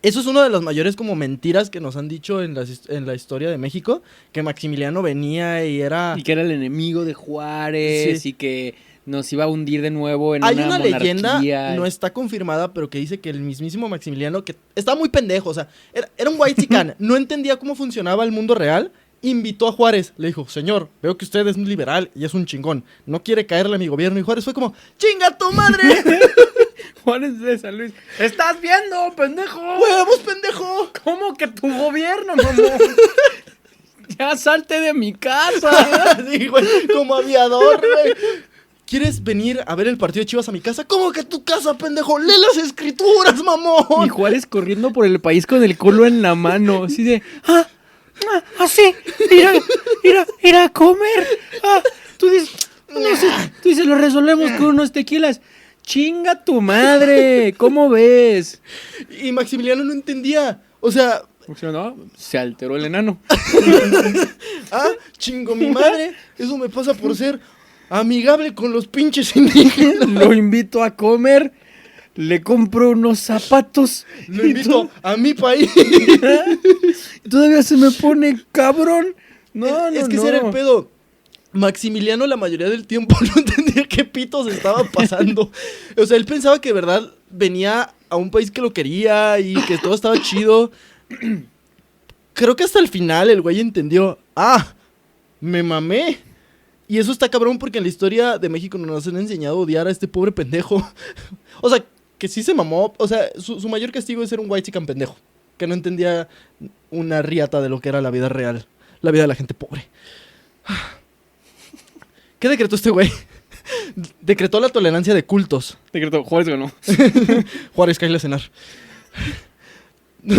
S2: Eso es una de las mayores como mentiras que nos han dicho en la historia de México, que Maximiliano venía y era...
S1: Y que era el enemigo de Juárez, sí. Y que nos iba a hundir de nuevo en
S2: Hay
S1: una
S2: monarquía.
S1: leyenda,
S2: no está confirmada, pero que dice que el mismísimo Maximiliano, que estaba muy pendejo, o sea, era un whitezican, no entendía cómo funcionaba el mundo real, invitó a Juárez. Le dijo, señor, veo que usted es un liberal y es un chingón. No quiere caerle a mi gobierno. Y Juárez fue como, ¡chinga tu madre!
S1: Juárez de San Luis. ¡Estás viendo, pendejo!
S2: ¡Huevos, pendejo!
S1: ¿Cómo que tu gobierno, mamón? ¡Ya salte de mi casa!
S2: Sí, güey, como aviador, güey. ¿Quieres venir a ver el partido de Chivas a mi casa? ¿Cómo que tu casa, pendejo? ¡Lee las escrituras, mamón!
S1: Y Juárez corriendo por el país con el culo en la mano. Así de... así. Ir a comer. Tú dices... No sé, tú dices, lo resolvemos con unos tequilas. ¡Chinga tu madre! ¿Cómo ves?
S2: Y Maximiliano no entendía. O sea...
S1: ¿No? Se alteró el enano.
S2: Chingo mi madre. Eso me pasa por ser amigable con los pinches indígenas.
S1: Lo invito a comer. Le compro unos zapatos.
S2: Lo invito a mi país.
S1: Todavía se me pone cabrón. No,
S2: es que ese era el pedo. Maximiliano la mayoría del tiempo no entendía qué pitos estaba pasando. O sea, él pensaba que de verdad venía a un país que lo quería y que todo estaba chido. Creo que hasta el final el güey entendió. Me mamé. Y eso está cabrón porque en la historia de México nos han enseñado a odiar a este pobre pendejo. O sea, que sí se mamó. O sea, su mayor castigo es ser un whitezican pendejo. Que no entendía una riata de lo que era la vida real. La vida de la gente pobre. ¿Qué decretó este güey? Decretó la tolerancia de cultos.
S1: Decretó, Juárez ganó.
S2: Juárez, cállale a cenar.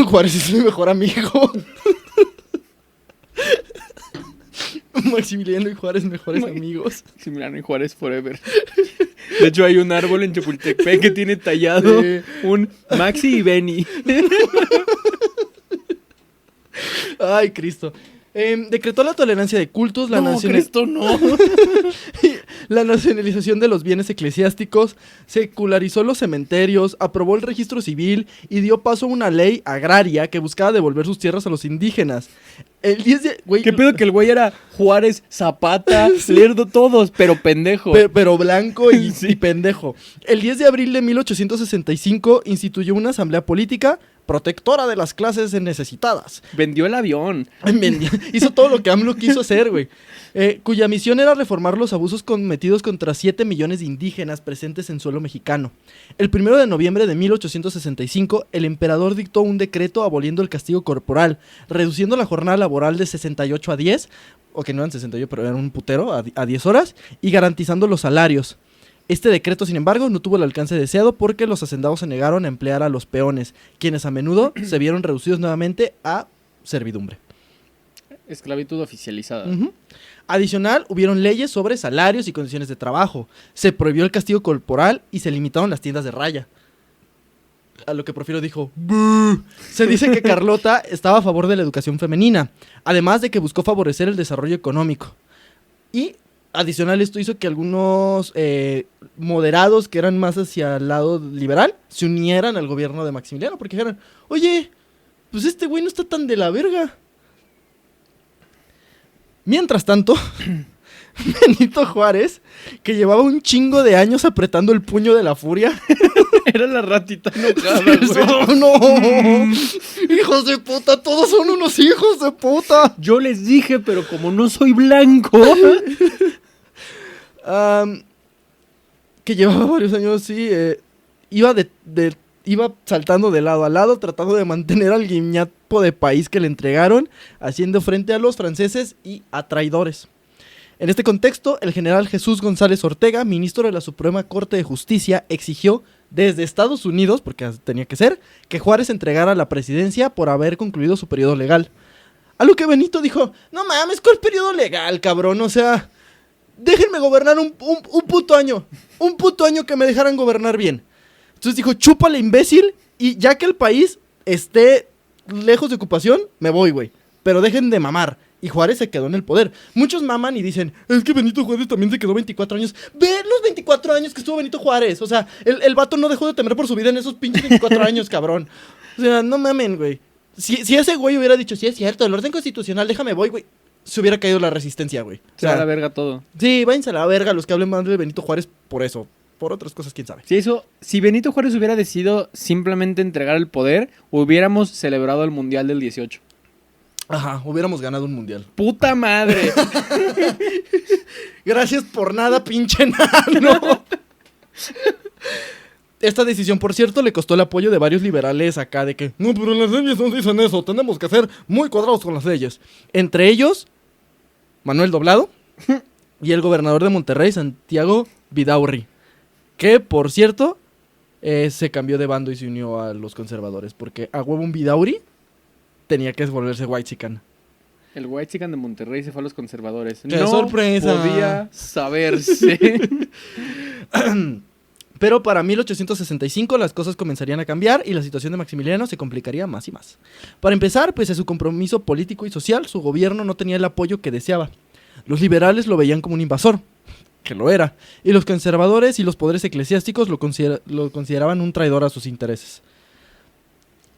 S2: Juárez es mi mejor amigo. Maximiliano y Juárez, mejores amigos.
S1: Maximiliano y Juárez forever. De hecho, hay un árbol en Chapultepec que tiene tallado un Maxi y Benny.
S2: Ay, Cristo. Decretó la tolerancia de cultos,
S1: Cristo no.
S2: La nacionalización de los bienes eclesiásticos, secularizó los cementerios, aprobó el registro civil y dio paso a una ley agraria que buscaba devolver sus tierras a los indígenas. El 10 de... Güey,
S1: ¿qué pedo que el güey era Juárez, Zapata, Lerdo, todos, pero pendejo?
S2: Pero blanco y,
S1: sí.
S2: y pendejo. El 10 de abril de 1865 instituyó una asamblea política protectora de las clases necesitadas.
S1: Vendió el avión.
S2: Hizo todo lo que AMLO quiso hacer, güey. Cuya misión era reformar los abusos cometidos contra 7 millones de indígenas presentes en suelo mexicano. El 1 de noviembre de 1865, el emperador dictó un decreto aboliendo el castigo corporal, reduciendo la jornada laboral de 68 a 10, o que no eran 68, pero eran un putero, a 10 horas, y garantizando los salarios. Este decreto, sin embargo, no tuvo el alcance deseado porque los hacendados se negaron a emplear a los peones, quienes a menudo se vieron reducidos nuevamente a servidumbre.
S1: Esclavitud oficializada.
S2: Adicional, hubieron leyes sobre salarios y condiciones de trabajo. Se prohibió el castigo corporal y se limitaron las tiendas de raya. A lo que Porfirio dijo, ¡buh! Se dice que Carlota estaba a favor de la educación femenina, además de que buscó favorecer el desarrollo económico. Y adicional, esto hizo que algunos moderados que eran más hacia el lado liberal se unieran al gobierno de Maximiliano, porque dijeron, oye, pues este güey no está tan de la verga. Mientras tanto, Benito Juárez, que llevaba un chingo de años apretando el puño de la furia.
S1: Era la ratita enojada, güey.
S2: ¡No! ¡Hijos de puta! ¡Todos son unos hijos de puta!
S1: Yo les dije, pero como no soy blanco...
S2: que llevaba varios años, sí, iba saltando de lado a lado, tratando de mantener al guiñapo de país que le entregaron, haciendo frente a los franceses y a traidores. En este contexto, el general Jesús González Ortega, ministro de la Suprema Corte de Justicia, exigió desde Estados Unidos, porque tenía que ser, que Juárez entregara la presidencia por haber concluido su periodo legal. A lo que Benito dijo, no mames, ¿cuál periodo legal, cabrón? O sea, déjenme gobernar un puto año. Un puto año que me dejaran gobernar bien. Entonces dijo, chúpale, imbécil, y ya que el país esté lejos de ocupación, me voy, güey. Pero dejen de mamar. Y Juárez se quedó en el poder. Muchos maman y dicen, es que Benito Juárez también se quedó 24 años. Ve los 24 años que estuvo Benito Juárez. O sea, el vato no dejó de temer por su vida en esos pinches 24 años, cabrón. O sea, no mamen, güey. Si ese güey hubiera dicho, sí es cierto, el orden constitucional, déjame voy, güey, se hubiera caído la resistencia, güey.
S1: Se va a la verga todo.
S2: Sí, váyanse a la verga los que hablen mal de Benito Juárez por eso. Por otras cosas, quién sabe.
S1: Si Benito Juárez hubiera decidido simplemente entregar el poder, hubiéramos celebrado el Mundial del 18.
S2: Ajá, hubiéramos ganado un mundial.
S1: ¡Puta madre!
S2: Gracias por nada, pinche enano. Esta decisión, por cierto, le costó el apoyo de varios liberales acá de que no, pero las leyes no dicen eso, tenemos que ser muy cuadrados con las leyes. Entre ellos, Manuel Doblado y el gobernador de Monterrey, Santiago Vidaurri, que, por cierto, se cambió de bando y se unió a los conservadores, porque a huevo un Vidaurri tenía que volverse whitexican.
S1: El whitexican de Monterrey se fue a los conservadores.
S2: ¡Qué sorpresa!
S1: Podía saberse.
S2: Pero para 1865 las cosas comenzarían a cambiar y la situación de Maximiliano se complicaría más y más. Para empezar, pese a su compromiso político y social, su gobierno no tenía el apoyo que deseaba. Los liberales lo veían como un invasor, que lo era, y los conservadores y los poderes eclesiásticos lo consideraban un traidor a sus intereses.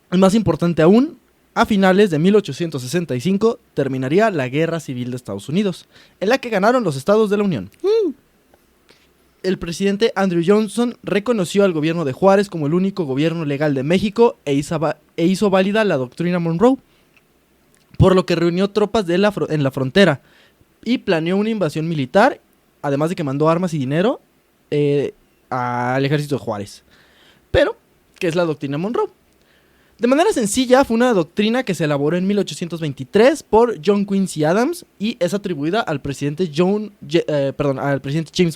S2: Y más importante aún, a finales de 1865 terminaría la Guerra Civil de Estados Unidos, en la que ganaron los estados de la Unión. El presidente Andrew Johnson reconoció al gobierno de Juárez como el único gobierno legal de México e hizo válida la doctrina Monroe, por lo que reunió tropas en la frontera y planeó una invasión militar, además de que mandó armas y dinero al ejército de Juárez. Pero, ¿qué es la doctrina Monroe? De manera sencilla, fue una doctrina que se elaboró en 1823 por John Quincy Adams y es atribuida al presidente James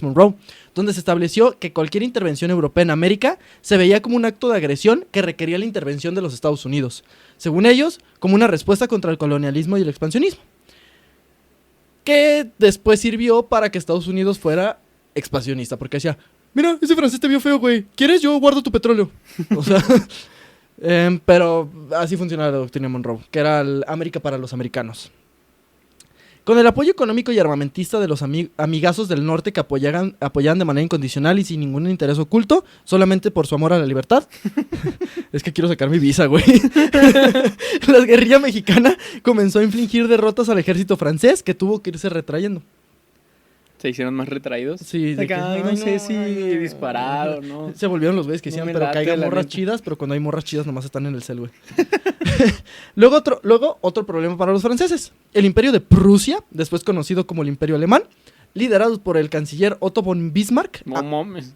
S2: Monroe, donde se estableció que cualquier intervención europea en América se veía como un acto de agresión que requería la intervención de los Estados Unidos, según ellos, como una respuesta contra el colonialismo y el expansionismo, que después sirvió para que Estados Unidos fuera expansionista, porque decía, mira, ese francés te vio feo, güey, ¿quieres? Yo guardo tu petróleo. O sea... pero así funcionaba la doctrina Monroe, que era América para los americanos. Con el apoyo económico y armamentista de los amigazos del norte que apoyaban de manera incondicional y sin ningún interés oculto, solamente por su amor a la libertad. Es que quiero sacar mi visa, güey. La guerrilla mexicana comenzó a infligir derrotas al ejército francés, que tuvo que irse retrayendo.
S1: ¿Se hicieron más retraídos?
S2: Sí.
S1: No sé si disparado, ¿no?
S2: Se volvieron los güeyes que decían, pero caigan morras
S1: neta.
S2: chidas, pero cuando hay morras chidas nomás están en el cel, güey. Luego otro problema para los franceses. El imperio de Prusia, después conocido como el imperio alemán, liderado por el canciller Otto von Bismarck,
S1: No mames.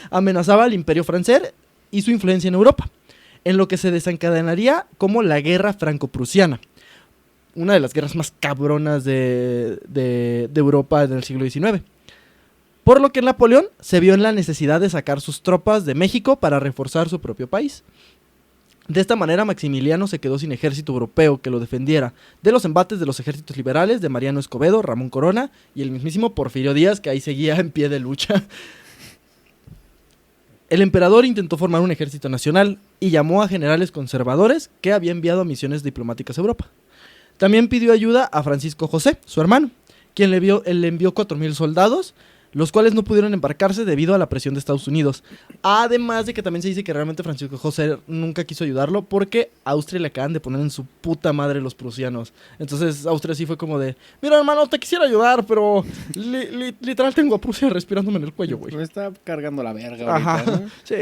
S2: amenazaba al imperio francés y su influencia en Europa, en lo que se desencadenaría como la guerra franco-prusiana. Una de las guerras más cabronas de Europa en el siglo XIX. Por lo que Napoleón se vio en la necesidad de sacar sus tropas de México para reforzar su propio país. De esta manera Maximiliano se quedó sin ejército europeo que lo defendiera de los embates de los ejércitos liberales de Mariano Escobedo, Ramón Corona y el mismísimo Porfirio Díaz, que ahí seguía en pie de lucha. El emperador intentó formar un ejército nacional y llamó a generales conservadores que había enviado a misiones diplomáticas a Europa. También pidió ayuda a Francisco José, su hermano, quien le envió 4,000 soldados, los cuales no pudieron embarcarse debido a la presión de Estados Unidos. Además de que también se dice que realmente Francisco José nunca quiso ayudarlo porque a Austria le acaban de poner en su puta madre los prusianos. Entonces Austria sí fue como de, mira hermano, te quisiera ayudar, pero literal tengo a Prusia respirándome en el cuello, güey.
S1: Me está cargando la verga
S2: Ajá,
S1: ahorita, ¿no?
S2: sí.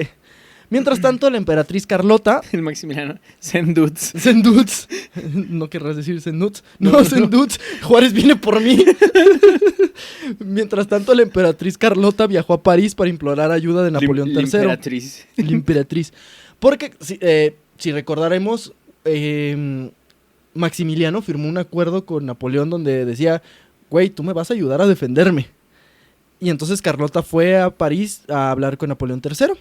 S2: Mientras tanto, la emperatriz Carlota...
S1: El Maximiliano. Senduts.
S2: Senduts. No querrás decir Senduts. No, Senduts. Juárez viene por mí. Mientras tanto, la emperatriz Carlota viajó a París para implorar ayuda de Napoleón III. La emperatriz. Porque, si recordaremos, Maximiliano firmó un acuerdo con Napoleón donde decía, güey, tú me vas a ayudar a defenderme. Y entonces Carlota fue a París a hablar con Napoleón III.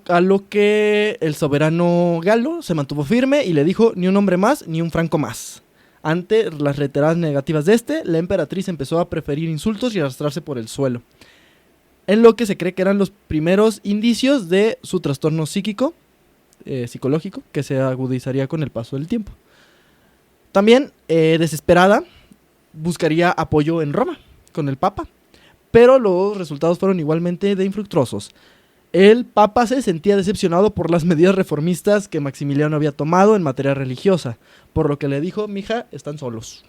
S2: A lo que el soberano galo se mantuvo firme y le dijo ni un hombre más ni un franco más. Ante las reiteradas negativas de la emperatriz empezó a preferir insultos y arrastrarse por el suelo, en lo que se cree que eran los primeros indicios de su trastorno psicológico, que se agudizaría con el paso del tiempo. También, desesperada, buscaría apoyo en Roma, con el Papa, pero los resultados fueron igualmente de infructuosos. El Papa se sentía decepcionado por las medidas reformistas que Maximiliano había tomado en materia religiosa, por lo que le dijo, mija, están solos.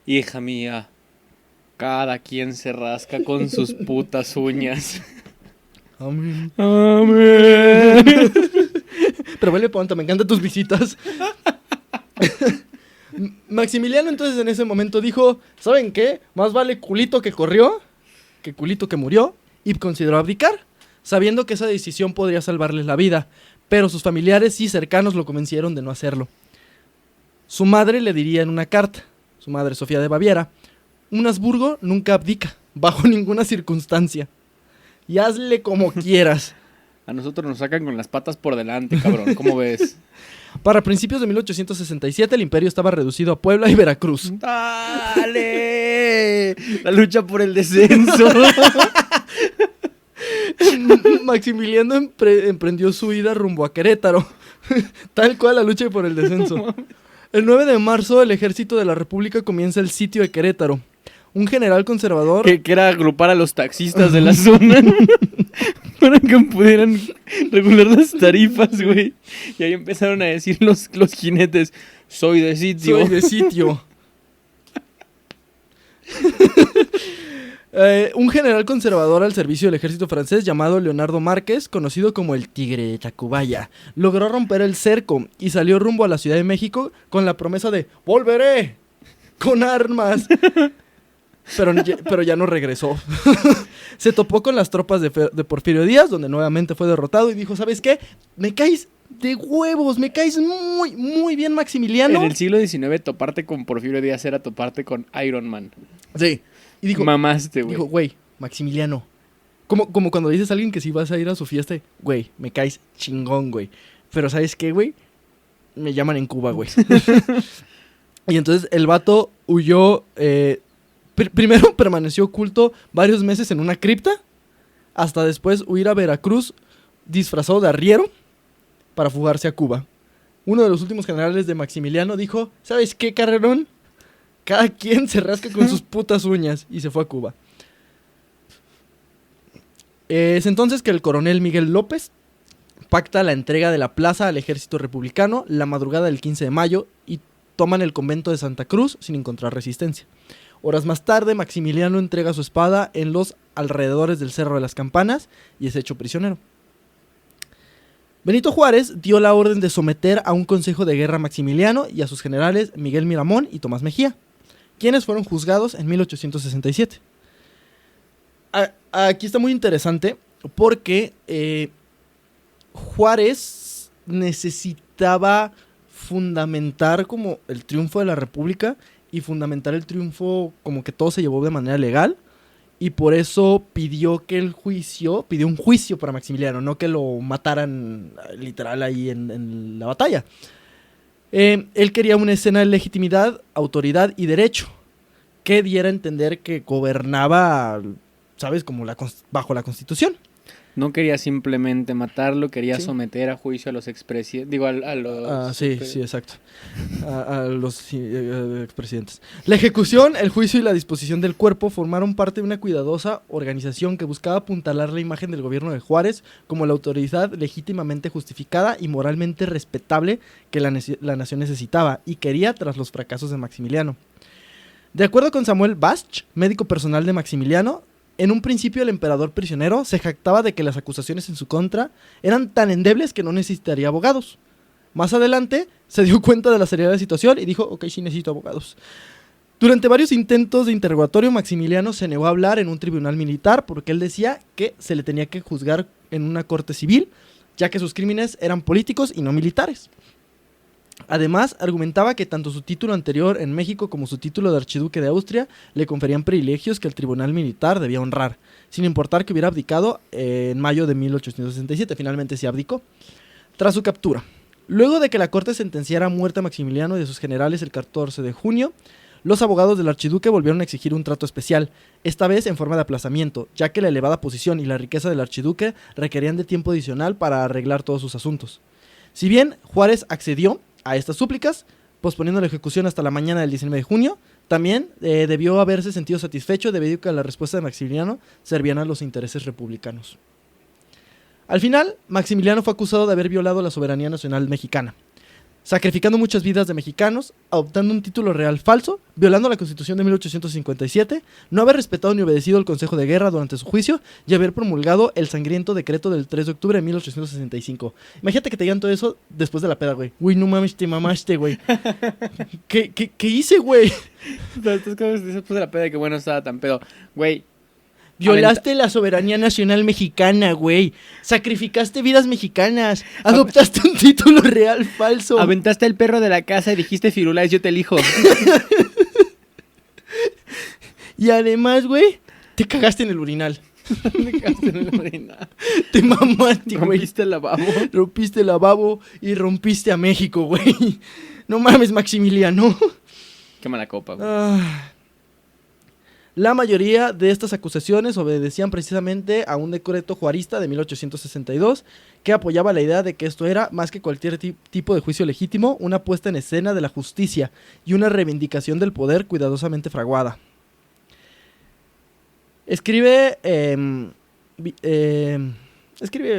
S1: Hija mía, cada quien se rasca con sus putas uñas.
S2: Amén.
S1: Amén.
S2: Pero vuelve pronto, me encantan tus visitas. Maximiliano entonces en ese momento dijo, ¿saben qué? Más vale culito que corrió que culito que murió, y consideró abdicar, sabiendo que esa decisión podría salvarles la vida, pero sus familiares y cercanos lo convencieron de no hacerlo. Su madre le diría en una carta, su madre Sofía de Baviera, un Habsburgo nunca abdica, bajo ninguna circunstancia, y hazle como quieras.
S3: A nosotros nos sacan con las patas por delante, cabrón, ¿cómo ves?
S2: Para principios de 1867 el imperio estaba reducido a Puebla y Veracruz.
S3: ¡Dale! La lucha por el descenso.
S2: Maximiliano emprendió su ida rumbo a Querétaro, tal cual la lucha por el descenso. El 9 de marzo el ejército de la República comienza el sitio de Querétaro. Un general conservador...
S3: Que era agrupar a los taxistas de la zona para que pudieran regular las tarifas, güey. Y ahí empezaron a decir los jinetes, soy de sitio.
S2: Soy de sitio. Un general conservador al servicio del ejército francés llamado Leonardo Márquez, conocido como el Tigre de Tacubaya, logró romper el cerco y salió rumbo a la Ciudad de México con la promesa de ¡volveré! ¡Con armas! Pero ya no regresó. Se topó con las tropas de Porfirio Díaz, donde nuevamente fue derrotado y dijo, ¿sabes qué? Me caes de huevos, me caes muy, muy bien, Maximiliano.
S3: En el siglo XIX toparte con Porfirio Díaz era toparte con Iron Man.
S2: Sí. Y dijo,
S3: mamaste, güey.
S2: Dijo, güey, Maximiliano. Como cuando dices a alguien que si vas a ir a su fiesta, güey, me caes chingón, güey. Pero ¿sabes qué, güey? Me llaman en Cuba, güey. Y entonces el vato huyó... primero permaneció oculto varios meses en una cripta, hasta después huir a Veracruz disfrazado de arriero para fugarse a Cuba. Uno de los últimos generales de Maximiliano dijo, ¿sabes qué, carrerón? Cada quien se rasca con sus putas uñas, y se fue a Cuba. Es entonces que el coronel Miguel López pacta la entrega de la plaza al ejército republicano la madrugada del 15 de mayo y toman el convento de Santa Cruz sin encontrar resistencia. Horas más tarde, Maximiliano entrega su espada en los alrededores del Cerro de las Campanas y es hecho prisionero. Benito Juárez dio la orden de someter a un consejo de guerra a Maximiliano y a sus generales Miguel Miramón y Tomás Mejía, quienes fueron juzgados en 1867. Aquí está muy interesante porque Juárez necesitaba fundamentar como el triunfo de la República y fundamentar el triunfo como que todo se llevó de manera legal, y por eso pidió un juicio para Maximiliano, no que lo mataran literal ahí en la batalla. Él quería una escena de legitimidad, autoridad y derecho, que diera a entender que gobernaba, ¿sabes? Como bajo la Constitución.
S3: No quería simplemente matarlo, quería
S2: Sí.
S3: someter a juicio a los expresidentes. Digo, a los...
S2: Sí, exacto. A los expresidentes. La ejecución, el juicio y la disposición del cuerpo formaron parte de una cuidadosa organización que buscaba apuntalar la imagen del gobierno de Juárez como la autoridad legítimamente justificada y moralmente respetable que la nación necesitaba y quería tras los fracasos de Maximiliano. De acuerdo con Samuel Bach, médico personal de Maximiliano, en un principio el emperador prisionero se jactaba de que las acusaciones en su contra eran tan endebles que no necesitaría abogados. Más adelante se dio cuenta de la seriedad de la situación y dijo, ok, sí necesito abogados. Durante varios intentos de interrogatorio, Maximiliano se negó a hablar en un tribunal militar porque él decía que se le tenía que juzgar en una corte civil, ya que sus crímenes eran políticos y no militares. Además, argumentaba que tanto su título anterior en México como su título de archiduque de Austria le conferían privilegios que el tribunal militar debía honrar, sin importar que hubiera abdicado en mayo de 1867. Finalmente se abdicó. Tras su captura, luego de que la corte sentenciara a muerte a Maximiliano y a sus generales el 14 de junio, los abogados del archiduque volvieron a exigir un trato especial, esta vez en forma de aplazamiento, ya que la elevada posición y la riqueza del archiduque requerían de tiempo adicional para arreglar todos sus asuntos. Si bien Juárez accedió a estas súplicas, posponiendo la ejecución hasta la mañana del 19 de junio, también debió haberse sentido satisfecho debido a que la respuesta de Maximiliano servían a los intereses republicanos. Al final, Maximiliano fue acusado de haber violado la soberanía nacional mexicana. sacrificando muchas vidas de mexicanos, adoptando un título real falso, violando la Constitución de 1857, no haber respetado ni obedecido el Consejo de Guerra durante su juicio y haber promulgado el sangriento decreto del 3 de octubre de 1865. Imagínate que te digan todo eso después de la peda, güey. Güey, no mames, te mamaste, güey. ¿Qué hice, güey?
S3: Estas cosas después de la peda que bueno, estaba tan pedo. Güey,
S2: Violaste la soberanía nacional mexicana, güey. Sacrificaste vidas mexicanas. Adoptaste un título real falso.
S3: aventaste el perro de la casa y dijiste Firulais, yo te elijo.
S2: Y además, güey, te cagaste en el urinal. Te mamaste, güey.
S3: Rompiste el lavabo.
S2: Rompiste el lavabo y rompiste a México, güey. No mames, Maximiliano.
S3: Qué mala copa, güey.
S2: La mayoría de estas acusaciones obedecían precisamente a un decreto juarista de 1862 que apoyaba la idea de que esto era, más que cualquier tipo de juicio legítimo, una puesta en escena de la justicia y una reivindicación del poder cuidadosamente fraguada. Escribe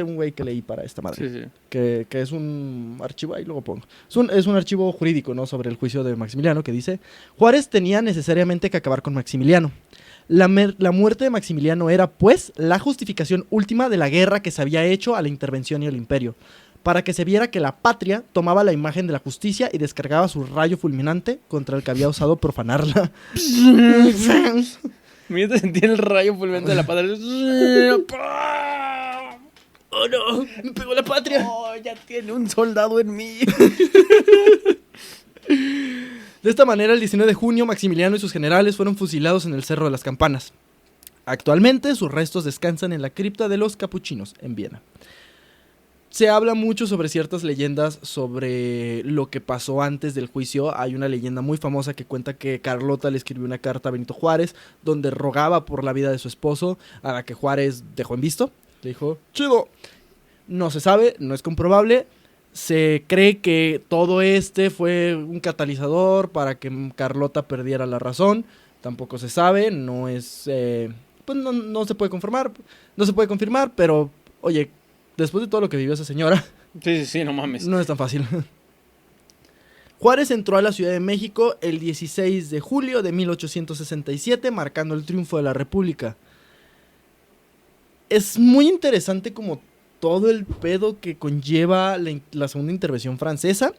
S2: un güey que leí para esta madre,
S3: Sí.
S2: que es un archivo, ahí luego pongo. Es un archivo jurídico, ¿no? Sobre el juicio de Maximiliano, que dice: Juárez tenía necesariamente que acabar con Maximiliano. La muerte de Maximiliano era, pues, la justificación última de la guerra que se había hecho a la intervención y al imperio, para que se viera que la patria tomaba la imagen de la justicia y descargaba su rayo fulminante contra el que había osado profanarla.
S3: Me hizo sentir el rayo fulminante de la patria.
S2: ¡Oh, no! ¡Me pegó la patria!
S3: Oh, ya tiene un soldado en mí.
S2: De esta manera, el 19 de junio, Maximiliano y sus generales fueron fusilados en el Cerro de las Campanas. Actualmente, sus restos descansan en la cripta de los Capuchinos, en Viena. Se habla mucho sobre ciertas leyendas sobre lo que pasó antes del juicio. Hay una leyenda muy famosa que cuenta que Carlota le escribió una carta a Benito Juárez donde rogaba por la vida de su esposo, a la que Juárez dejó en visto. Le dijo, chido. No se sabe, no es comprobable. Se cree que todo fue un catalizador para que Carlota perdiera la razón. Tampoco se sabe, no es... pues no se puede confirmar. No se puede confirmar, pero, oye, después de todo lo que vivió esa señora...
S3: Sí, no mames.
S2: No es tan fácil. Juárez entró a la Ciudad de México el 16 de julio de 1867, marcando el triunfo de la República. Es muy interesante como todo el pedo que conlleva la segunda intervención francesa,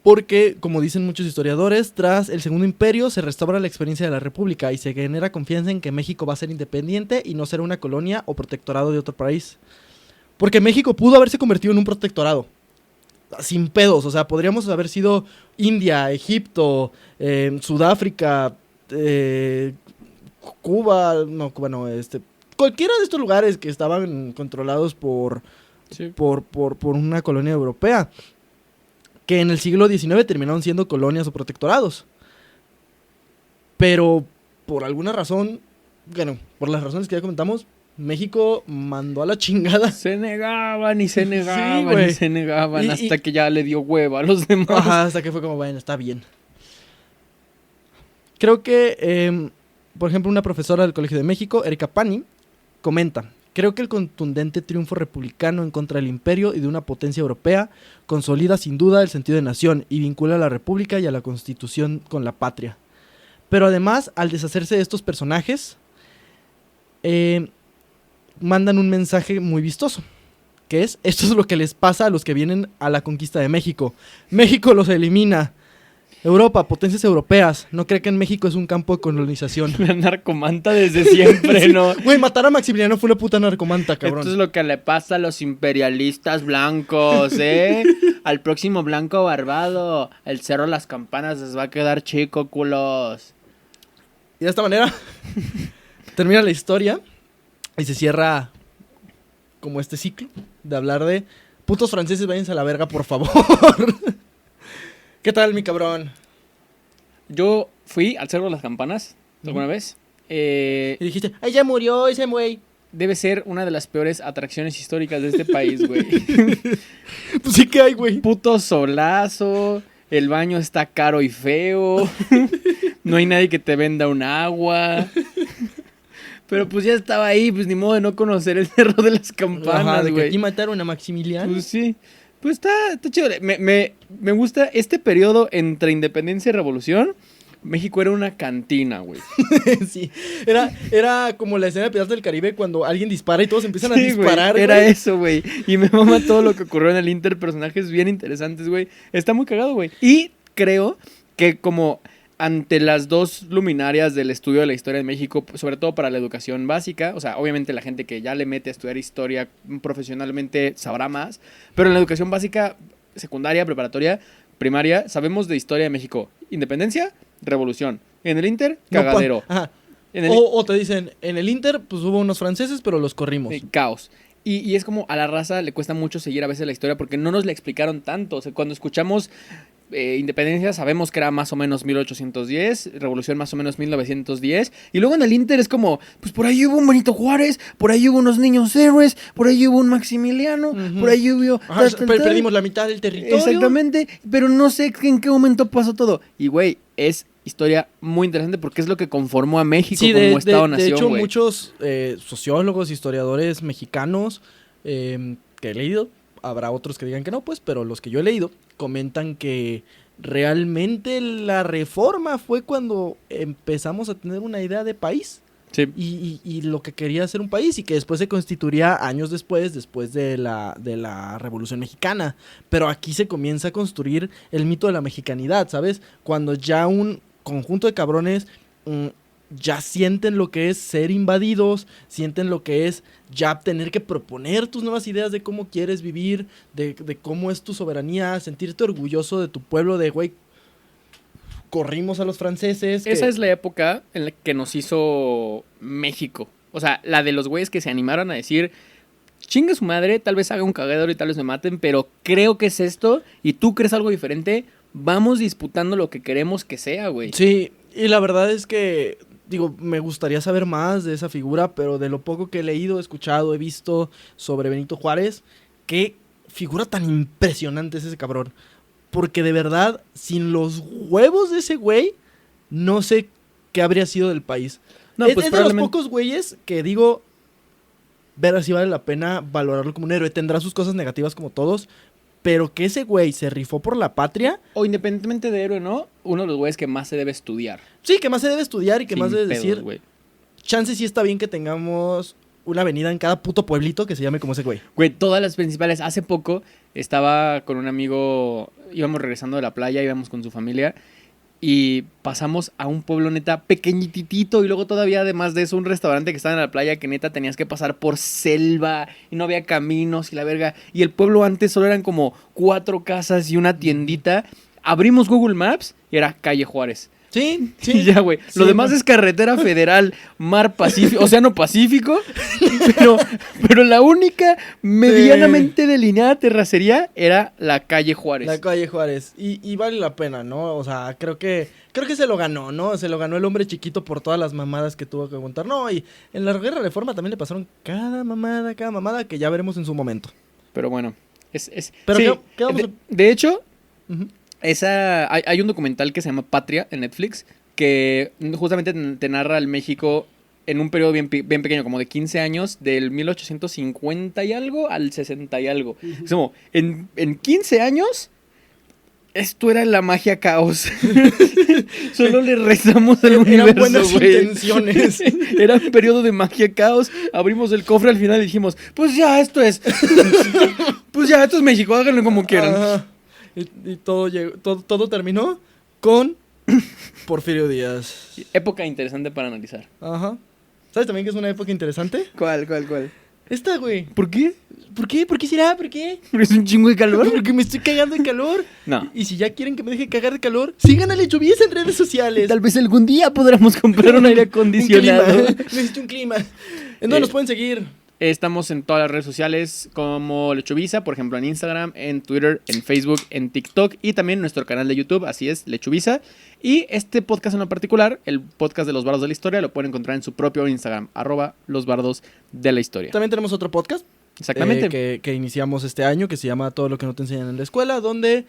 S2: porque, como dicen muchos historiadores, tras el Segundo Imperio se restaura la experiencia de la República y se genera confianza en que México va a ser independiente y no será una colonia o protectorado de otro país. Porque México pudo haberse convertido en un protectorado, sin pedos, o sea, podríamos haber sido India, Egipto, Sudáfrica, Cuba no, cualquiera de estos lugares que estaban controlados por una colonia europea, que en el siglo XIX terminaron siendo colonias o protectorados. Pero por alguna razón, bueno, por las razones que ya comentamos, México mandó a la chingada.
S3: Se negaban y se negaban
S2: Sí, güey.
S3: y se negaban hasta que ya le dio hueva a los demás.
S2: Ajá, hasta que fue como, bueno, está bien. Creo que, por ejemplo, una profesora del Colegio de México, Erika Pani, comenta: creo que el contundente triunfo republicano en contra del imperio y de una potencia europea consolida sin duda el sentido de nación y vincula a la república y a la constitución con la patria. Pero además, al deshacerse de estos personajes, mandan un mensaje muy vistoso, que es: esto es lo que les pasa a los que vienen a la conquista de México. México los elimina. Europa, potencias europeas, no cree que en México es un campo de colonización.
S3: La narcomanta desde siempre, ¿no?
S2: Güey, matar a Maximiliano fue una puta narcomanta, cabrón.
S3: Esto es lo que le pasa a los imperialistas blancos, ¿eh? Al próximo blanco barbado, el Cerro de las Campanas les va a quedar chico, culos.
S2: Y de esta manera termina la historia y se cierra como este ciclo de hablar de putos franceses, váyanse a la verga, por favor. ¿Qué tal, mi cabrón?
S3: Yo fui al Cerro de las Campanas alguna vez.
S2: Y dijiste, ¡ay, ya murió ese güey!
S3: Debe ser una de las peores atracciones históricas de este país, güey.
S2: Pues sí que hay, güey.
S3: Puto solazo, el baño está caro y feo, no hay nadie que te venda un agua. Pero pues ya estaba ahí, pues ni modo de no conocer el Cerro de las
S2: Ajá,
S3: Campanas,
S2: de que
S3: güey.
S2: aquí mataron a Maximiliano.
S3: Pues sí. Pues está chido. Me gusta este periodo entre independencia y revolución. México era una cantina, güey.
S2: Sí, era como la escena de Piratas del Caribe cuando alguien dispara y todos empiezan a
S3: Sí,
S2: disparar,
S3: güey, era
S2: güey.
S3: eso, güey. Y me mama todo lo que ocurrió en el Inter, personajes bien interesantes, güey. Está muy cagado, güey. Y creo que como ante las dos luminarias del estudio de la historia de México, sobre todo para la educación básica, o sea, obviamente la gente que ya le mete a estudiar historia profesionalmente sabrá más, pero en la educación básica, secundaria, preparatoria, primaria, sabemos de historia de México. Independencia, revolución. En el Inter, cagadero.
S2: Ajá.
S3: En el
S2: O te dicen, en el Inter, pues hubo unos franceses, pero los corrimos.
S3: caos. Y es como a la raza le cuesta mucho seguir a veces la historia porque no nos la explicaron tanto. O sea, cuando escuchamos independencia sabemos que era más o menos 1810, revolución más o menos 1910. Y luego en el Inter es como, pues por ahí hubo un Benito Juárez, por ahí hubo unos niños héroes, por ahí hubo un Maximiliano, por ahí hubo...
S2: Ajá, perdimos la mitad del territorio.
S3: Exactamente, pero no sé en qué momento pasó todo. Y güey, es historia muy interesante porque es lo que conformó a México como Estado-nación,
S2: de hecho,
S3: güey.
S2: muchos sociólogos, historiadores mexicanos que he leído, habrá otros que digan que no, pues, pero los que yo he leído comentan que realmente la reforma fue cuando empezamos a tener una idea de país.
S3: Sí.
S2: Y lo que quería ser un país y que después se constituiría años después de la Revolución Mexicana. Pero aquí se comienza a construir el mito de la mexicanidad, ¿sabes? Cuando ya un conjunto de cabrones ya sienten lo que es ser invadidos, sienten lo que es ya tener que proponer tus nuevas ideas de cómo quieres vivir, de cómo es tu soberanía, sentirte orgulloso de tu pueblo, de güey, corrimos a los franceses.
S3: Esa es la época en la que nos hizo México. O sea, la de los güeyes que se animaron a decir, chingue su madre, tal vez haga un cagadero y tal vez me maten, pero creo que es esto y tú crees algo diferente, vamos disputando lo que queremos que sea, güey.
S2: Sí, y la verdad es que, digo, me gustaría saber más de esa figura, pero de lo poco que he leído, escuchado, he visto sobre Benito Juárez, qué figura tan impresionante es ese cabrón. Porque de verdad, sin los huevos de ese güey, no sé qué habría sido del país.
S3: No,
S2: es
S3: pues
S2: de los
S3: probablemente...
S2: pocos güeyes que digo, ver si vale la pena valorarlo como un héroe. Tendrá sus cosas negativas como todos, pero que ese güey se rifó por la patria.
S3: O independientemente de héroe, ¿no? Uno de los güeyes que más se debe estudiar.
S2: Sí, que más se debe estudiar y que
S3: Sin
S2: más debe
S3: pedos,
S2: decir.
S3: güey.
S2: Chance sí está bien que tengamos una avenida en cada puto pueblito que se llame como ese güey.
S3: Güey, todas las principales. Hace poco estaba con un amigo, íbamos regresando de la playa, íbamos con su familia y pasamos a un pueblo neta pequeñitito y luego todavía además de eso un restaurante que estaba en la playa que neta tenías que pasar por selva y no había caminos y la verga. Y el pueblo antes solo eran como 4 casas y una tiendita. Abrimos Google Maps y era Calle Juárez.
S2: Sí,
S3: Sí, ya, güey.
S2: Sí,
S3: Lo demás
S2: no.
S3: es carretera federal, mar Pacífico, Océano Pacífico. Pero la única medianamente delineada terracería era la calle Juárez.
S2: La calle Juárez. Y vale la pena, ¿no? O sea, creo que se lo ganó, ¿no? Se lo ganó el hombre chiquito por todas las mamadas que tuvo que aguantar. No, y en la Guerra Reforma también le pasaron cada mamada que ya veremos en su momento.
S3: Pero bueno,
S2: Pero
S3: sí,
S2: ¿qué vamos
S3: de hecho,
S2: Ujú.
S3: hay un documental que se llama Patria en Netflix que justamente te narra el México en un periodo bien pequeño, como de 15 años, del 1850 y algo al 60 y algo. Es como, en 15 años, esto era la magia caos. Solo le rezamos al
S2: Eran
S3: universo,
S2: buenas
S3: güey.
S2: intenciones.
S3: Era un periodo de magia caos. Abrimos el cofre al final y dijimos, pues ya, esto es México, háganlo como quieran.
S2: Ajá. Y todo todo terminó con Porfirio Díaz.
S3: Época interesante para analizar.
S2: Ajá. ¿Sabes también que es una época interesante?
S3: ¿Cuál?
S2: Esta, güey.
S3: ¿Por qué?
S2: ¿Por qué? ¿Por qué será? ¿Por qué?
S3: Porque es un chingo de calor.
S2: Porque me estoy cagando de calor.
S3: No.
S2: Y si ya quieren que me deje cagar de calor, sigan a Lechuvías en redes sociales.
S3: Tal vez algún día podremos comprar un aire acondicionado.
S2: Un clima. Necesito un clima. ¿En dónde nos pueden seguir?
S3: Estamos en todas las redes sociales como Lechubiza, por ejemplo en Instagram, en Twitter, en Facebook, en TikTok y también nuestro canal de YouTube, así es, Lechubiza. Y este podcast en lo particular, el podcast de los bardos de la historia, lo pueden encontrar en su propio Instagram, @losbardos_de_la_historia.
S2: También tenemos otro podcast.
S3: Exactamente.
S2: Que iniciamos este año, que se llama Todo lo que no te enseñan en la escuela, donde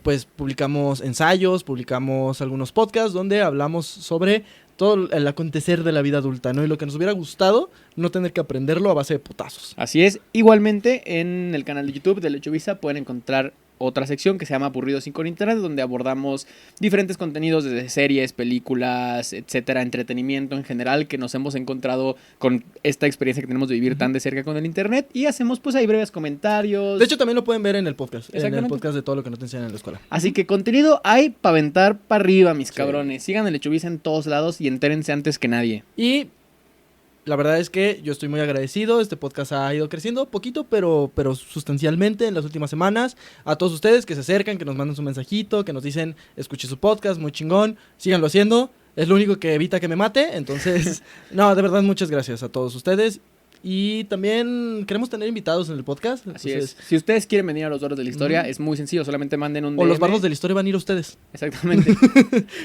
S2: pues publicamos ensayos, publicamos algunos podcasts, donde hablamos sobre todo el acontecer de la vida adulta, ¿no? Y lo que nos hubiera gustado, no tener que aprenderlo a base de putazos.
S3: Así es. Igualmente, en el canal de YouTube de Lechovisa pueden encontrar otra sección que se llama Aburrido sin con Internet, donde abordamos diferentes contenidos desde series, películas, etcétera, entretenimiento en general, que nos hemos encontrado con esta experiencia que tenemos de vivir tan de cerca con el Internet, y hacemos pues ahí breves comentarios.
S2: De hecho, también lo pueden ver en el podcast. En el
S3: Exactamente.
S2: podcast de todo lo que no te enseñan en la escuela.
S3: Así que contenido hay para aventar para arriba, mis cabrones. Sigan el Lechovisa en todos lados y entérense antes que nadie.
S2: Y la verdad es que yo estoy muy agradecido. Este podcast ha ido creciendo poquito, pero sustancialmente en las últimas semanas. A todos ustedes que se acercan, que nos mandan su mensajito, que nos dicen, escuché su podcast, muy chingón, síganlo haciendo. Es lo único que evita que me mate. Entonces, no, de verdad, muchas gracias a todos ustedes. Y también queremos tener invitados en el podcast.
S3: Así
S2: Entonces,
S3: es. Si ustedes quieren venir a los Bardos de la Historia, es muy sencillo. Solamente manden un DM.
S2: o los bardos de la historia van a ir a ustedes.
S3: Exactamente.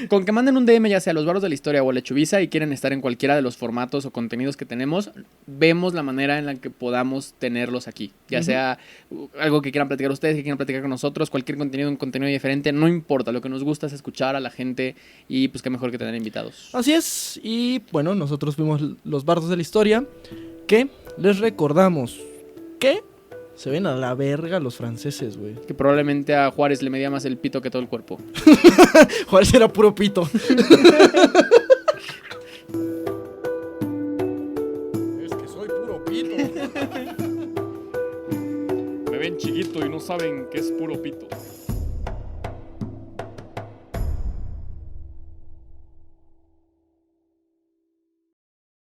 S3: Con que manden un DM, ya sea a los Bardos de la Historia o a Lechovisa, y quieren estar en cualquiera de los formatos o contenidos que tenemos, vemos la manera en la que podamos tenerlos aquí. Ya sea algo que quieran platicar ustedes, que quieran platicar con nosotros, cualquier contenido, un contenido diferente, no importa. Lo que nos gusta es escuchar a la gente y pues qué mejor que tener invitados.
S2: Así es. Y bueno, nosotros fuimos los bardos de la historia. Que les recordamos que se ven a la verga los franceses, güey.
S3: Que probablemente a Juárez le medía más el pito que todo el cuerpo.
S2: Juárez era puro pito. Es que soy puro pito.
S4: Me ven chiquito y no saben que es puro pito.